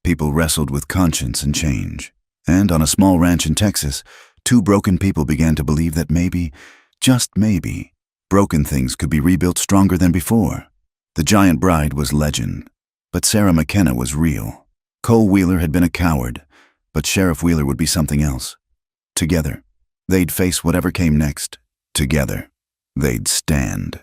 S1: people wrestled with conscience and change. And on a small ranch in Texas, 2 broken people began to believe that maybe, just maybe, broken things could be rebuilt stronger than before. The giant bride was legend, but Sarah McKenna was real. Cole Wheeler had been a coward, But Sheriff Wheeler would be something else. Together, they'd face whatever came next. Together, they'd stand.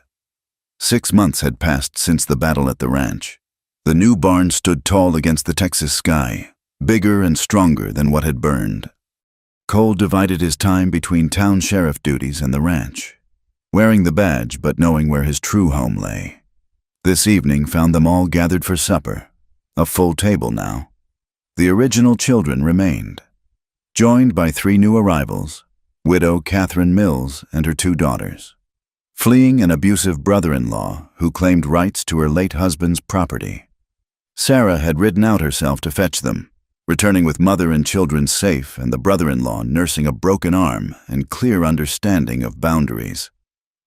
S1: 6 months had passed since the battle at the ranch. The new barn stood tall against the Texas sky, bigger and stronger than what had burned. Cole divided his time between town sheriff duties and the ranch, wearing the badge but knowing where his true home lay. This evening found them all gathered for supper, a full table now. The original children remained, joined by 3 new arrivals, widow Catherine Mills and her 2 daughters, fleeing an abusive brother-in-law who claimed rights to her late husband's property. Sarah had ridden out herself to fetch them, returning with mother and children safe and the brother-in-law nursing a broken arm and clear understanding of boundaries.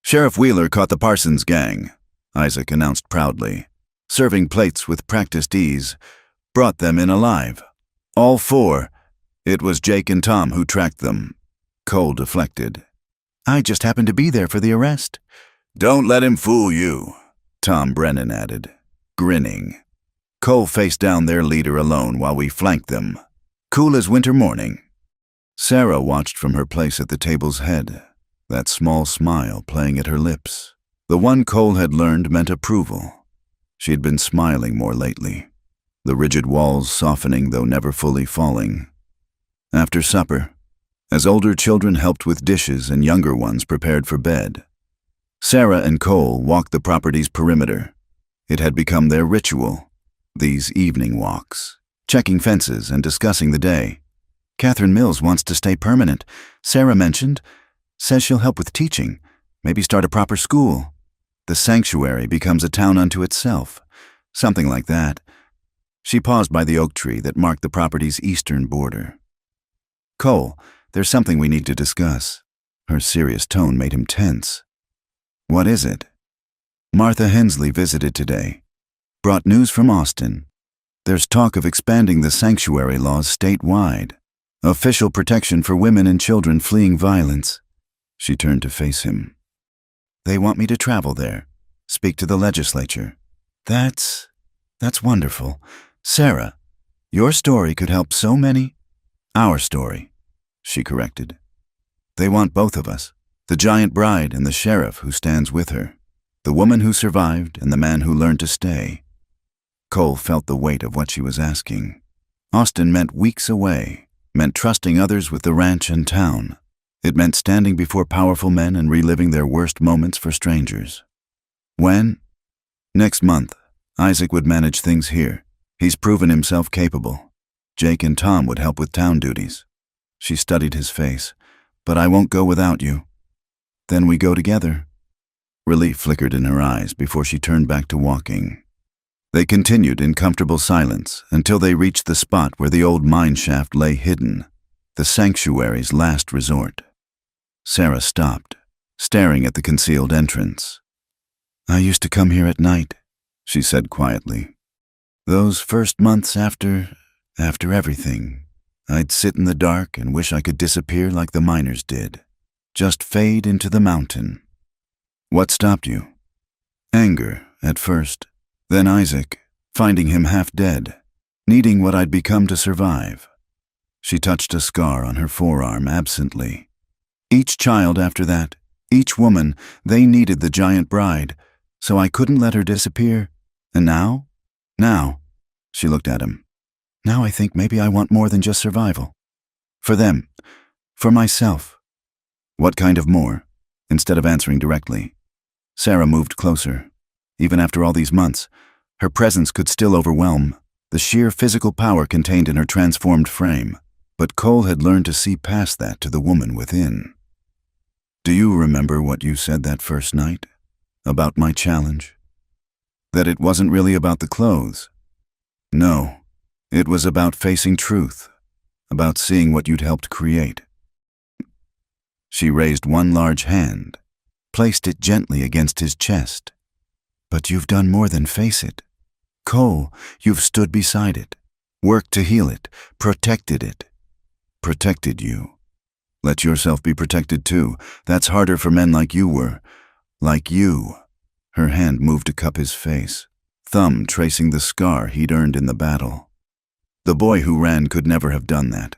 S1: Sheriff Wheeler caught the Parsons gang, Isaac announced proudly, serving plates with practiced ease, brought them in alive. All 4. It was Jake and Tom who tracked them. Cole deflected. I just happened to be there for the arrest. Don't let him fool you, Tom Brennan added, grinning. Cole faced down their leader alone while we flanked them, cool as winter morning. Sarah watched from her place at the table's head, that small smile playing at her lips. The one Cole had learned meant approval. She had been smiling more lately, the rigid walls softening though never fully falling. After supper, as older children helped with dishes and younger ones prepared for bed, Sarah and Cole walked the property's perimeter. It had become their ritual, these evening walks, checking fences and discussing the day. Catherine Mills wants to stay permanent, Sarah mentioned. Says she'll help with teaching, maybe start a proper school. The sanctuary becomes a town unto itself, something like that. She paused by the oak tree that marked the property's eastern border. Cole, there's something we need to discuss. Her serious tone made him tense. What is it? Martha Hensley visited today. Brought news from Austin. There's talk of expanding the sanctuary laws statewide. Official protection for women and children fleeing violence. She turned to face him. They want me to travel there, speak to the legislature. That's wonderful. Sarah, your story could help so many. Our story, she corrected. They want both of us, the giant bride and the sheriff who stands with her, the woman who survived and the man who learned to stay. Cole felt the weight of what she was asking. Austin meant weeks away, meant trusting others with the ranch and town. It meant standing before powerful men and reliving their worst moments for strangers. When? Next month. Isaac would manage things here. He's proven himself capable. Jake and Tom would help with town duties. She studied his face. But I won't go without you. Then we go together. Relief flickered in her eyes before she turned back to walking. They continued in comfortable silence until they reached the spot where the old mine shaft lay hidden, the sanctuary's last resort. Sarah stopped, staring at the concealed entrance. I used to come here at night, she said quietly. Those first months after everything, I'd sit in the dark and wish I could disappear like the miners did, just fade into the mountain. What stopped you? Anger, at first. Then Isaac, finding him half dead, needing what I'd become to survive. She touched a scar on her forearm absently. Each child after that, each woman, they needed the giant bride, so I couldn't let her disappear. And now? Now, she looked at him. Now I think maybe I want more than just survival. For them, for myself. What kind of more? Instead of answering directly, Sarah moved closer. Even after all these months, her presence could still overwhelm, the sheer physical power contained in her transformed frame. But Cole had learned to see past that to the woman within. Do you remember what you said that first night? About my challenge? That it wasn't really about the clothes. No, it was about facing truth, about seeing what you'd helped create. She raised one large hand, placed it gently against his chest. But you've done more than face it. Cole, you've stood beside it, worked to heal it, protected it. Protected you. Let yourself be protected too. That's harder for men like you were. Like you. Her hand moved to cup his face, thumb tracing the scar he'd earned in the battle. The boy who ran could never have done that.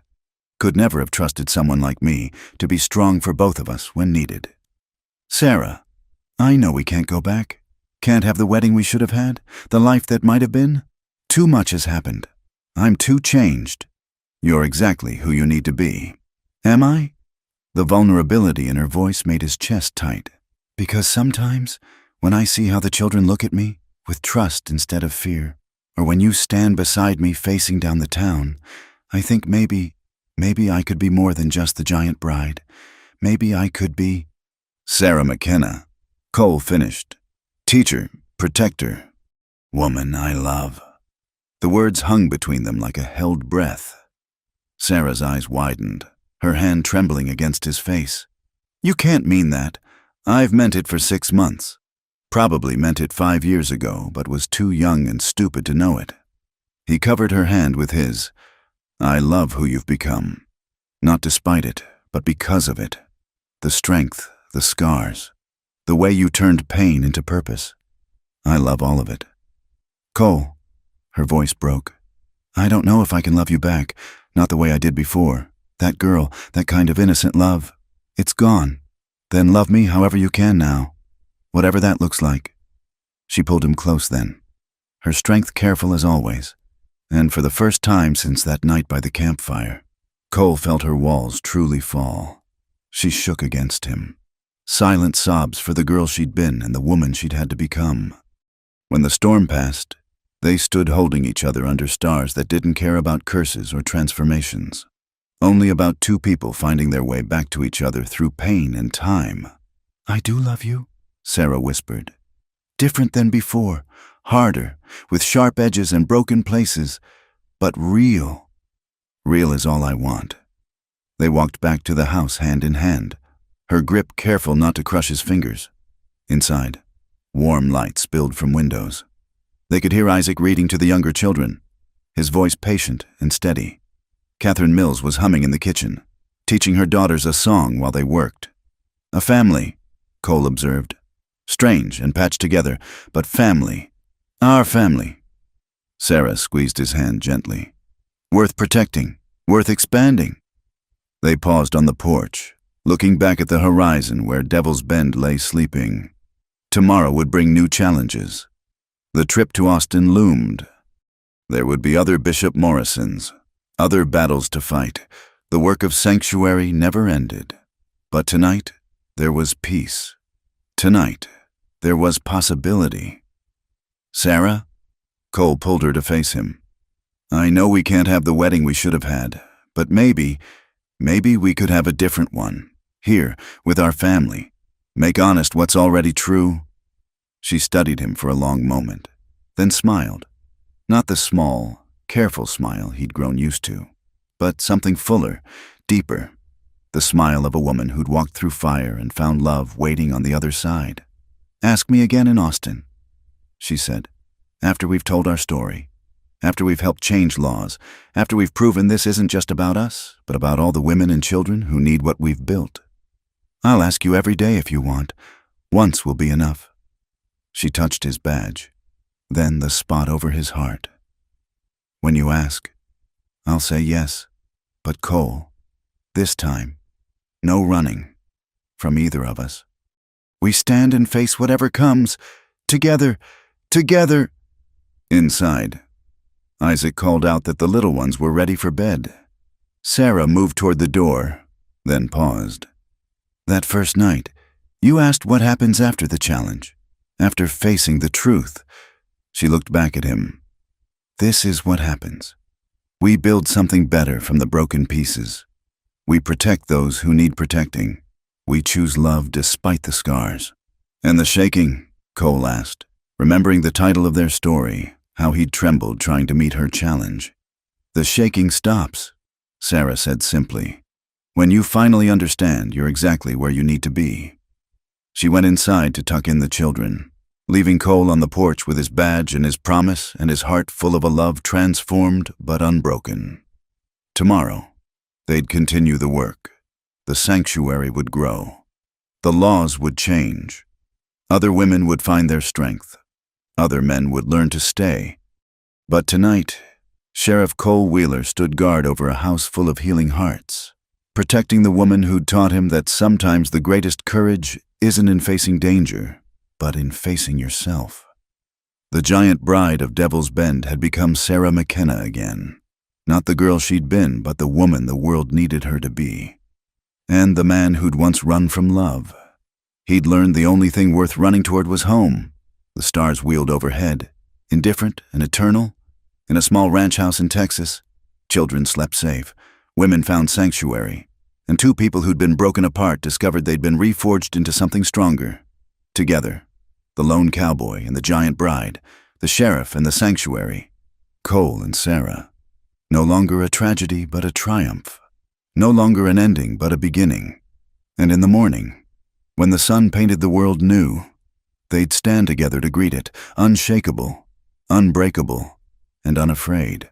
S1: Could never have trusted someone like me to be strong for both of us when needed. Sarah, I know we can't go back. Can't have the wedding we should have had, the life that might have been. Too much has happened. I'm too changed. You're exactly who you need to be. Am I? The vulnerability in her voice made his chest tight. Because sometimes, when I see how the children look at me, with trust instead of fear, or when you stand beside me facing down the town, I think maybe I could be more than just the giant bride. Maybe I could be... Sarah McKenna. Cole finished. Teacher, protector, woman I love. The words hung between them like a held breath. Sarah's eyes widened, her hand trembling against his face. You can't mean that. I've meant it for 6 months. Probably meant it 5 years ago, but was too young and stupid to know it. He covered her hand with his. I love who you've become. Not despite it, but because of it. The strength, the scars, the way you turned pain into purpose. I love all of it. Cole, her voice broke. I don't know if I can love you back, not the way I did before. That girl, that kind of innocent love, it's gone. Then love me however you can now, whatever that looks like. She pulled him close then, her strength careful as always. And for the first time since that night by the campfire, Cole felt her walls truly fall. She shook against him. Silent sobs for the girl she'd been and the woman she'd had to become. When the storm passed, they stood holding each other under stars that didn't care about curses or transformations. Only about 2 people finding their way back to each other through pain and time. I do love you, Sarah whispered. Different than before, harder, with sharp edges and broken places, but real. Real is all I want. They walked back to the house hand in hand, her grip careful not to crush his fingers. Inside, warm light spilled from windows. They could hear Isaac reading to the younger children, his voice patient and steady. Catherine Mills was humming in the kitchen, teaching her daughters a song while they worked. A family, Cole observed. Strange and patched together, but family. Our family. Sarah squeezed his hand gently. Worth protecting, worth expanding. They paused on the porch, looking back at the horizon where Devil's Bend lay sleeping. Tomorrow would bring new challenges. The trip to Austin loomed. There would be other Bishop Morrisons, other battles to fight. The work of sanctuary never ended. But tonight, there was peace. Tonight, there was possibility. Sarah? Cole pulled her to face him. I know we can't have the wedding we should have had, but maybe we could have a different one. Here, with our family. Make honest what's already true. She studied him for a long moment, then smiled. Not the small, careful smile he'd grown used to, but something fuller, deeper. The smile of a woman who'd walked through fire and found love waiting on the other side. Ask me again in Austin, she said, after we've told our story, after we've helped change laws, after we've proven this isn't just about us, but about all the women and children who need what we've built. I'll ask you every day if you want. Once will be enough. She touched his badge, then the spot over his heart. When you ask, I'll say yes, but Cole, this time, no running, from either of us. We stand and face whatever comes, together, together. Inside, Isaac called out that the little ones were ready for bed. Sarah moved toward the door, then paused. That first night, you asked what happens after the challenge, after facing the truth. She looked back at him. This is what happens. We build something better from the broken pieces. We protect those who need protecting. We choose love despite the scars. And the shaking, Cole asked, remembering the title of their story, how he'd trembled trying to meet her challenge. The shaking stops, Sarah said simply. When you finally understand you're exactly where you need to be. She went inside to tuck in the children, leaving Cole on the porch with his badge and his promise and his heart full of a love transformed but unbroken. Tomorrow, they'd continue the work. The sanctuary would grow. The laws would change. Other women would find their strength. Other men would learn to stay. But tonight, Sheriff Cole Wheeler stood guard over a house full of healing hearts, protecting the woman who'd taught him that sometimes the greatest courage isn't in facing danger, but in facing yourself. The giant bride of Devil's Bend had become Sarah McKenna again. Not the girl she'd been, but the woman the world needed her to be. And the man who'd once run from love. He'd learned the only thing worth running toward was home. The stars wheeled overhead, indifferent and eternal. In a small ranch house in Texas, children slept safe, women found sanctuary, and two people who'd been broken apart discovered they'd been reforged into something stronger. Together, the lone cowboy and the giant bride, the sheriff and the sanctuary, Cole and Sarah. No longer a tragedy, but a triumph. No longer an ending, but a beginning. And in the morning, when the sun painted the world new, they'd stand together to greet it, unshakable, unbreakable, and unafraid.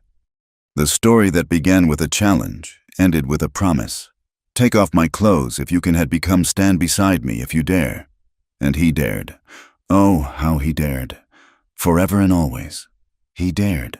S1: The story that began with a challenge ended with a promise. Take off my clothes if you can had become stand beside me if you dare. And he dared. Oh, how he dared. Forever and always, he dared.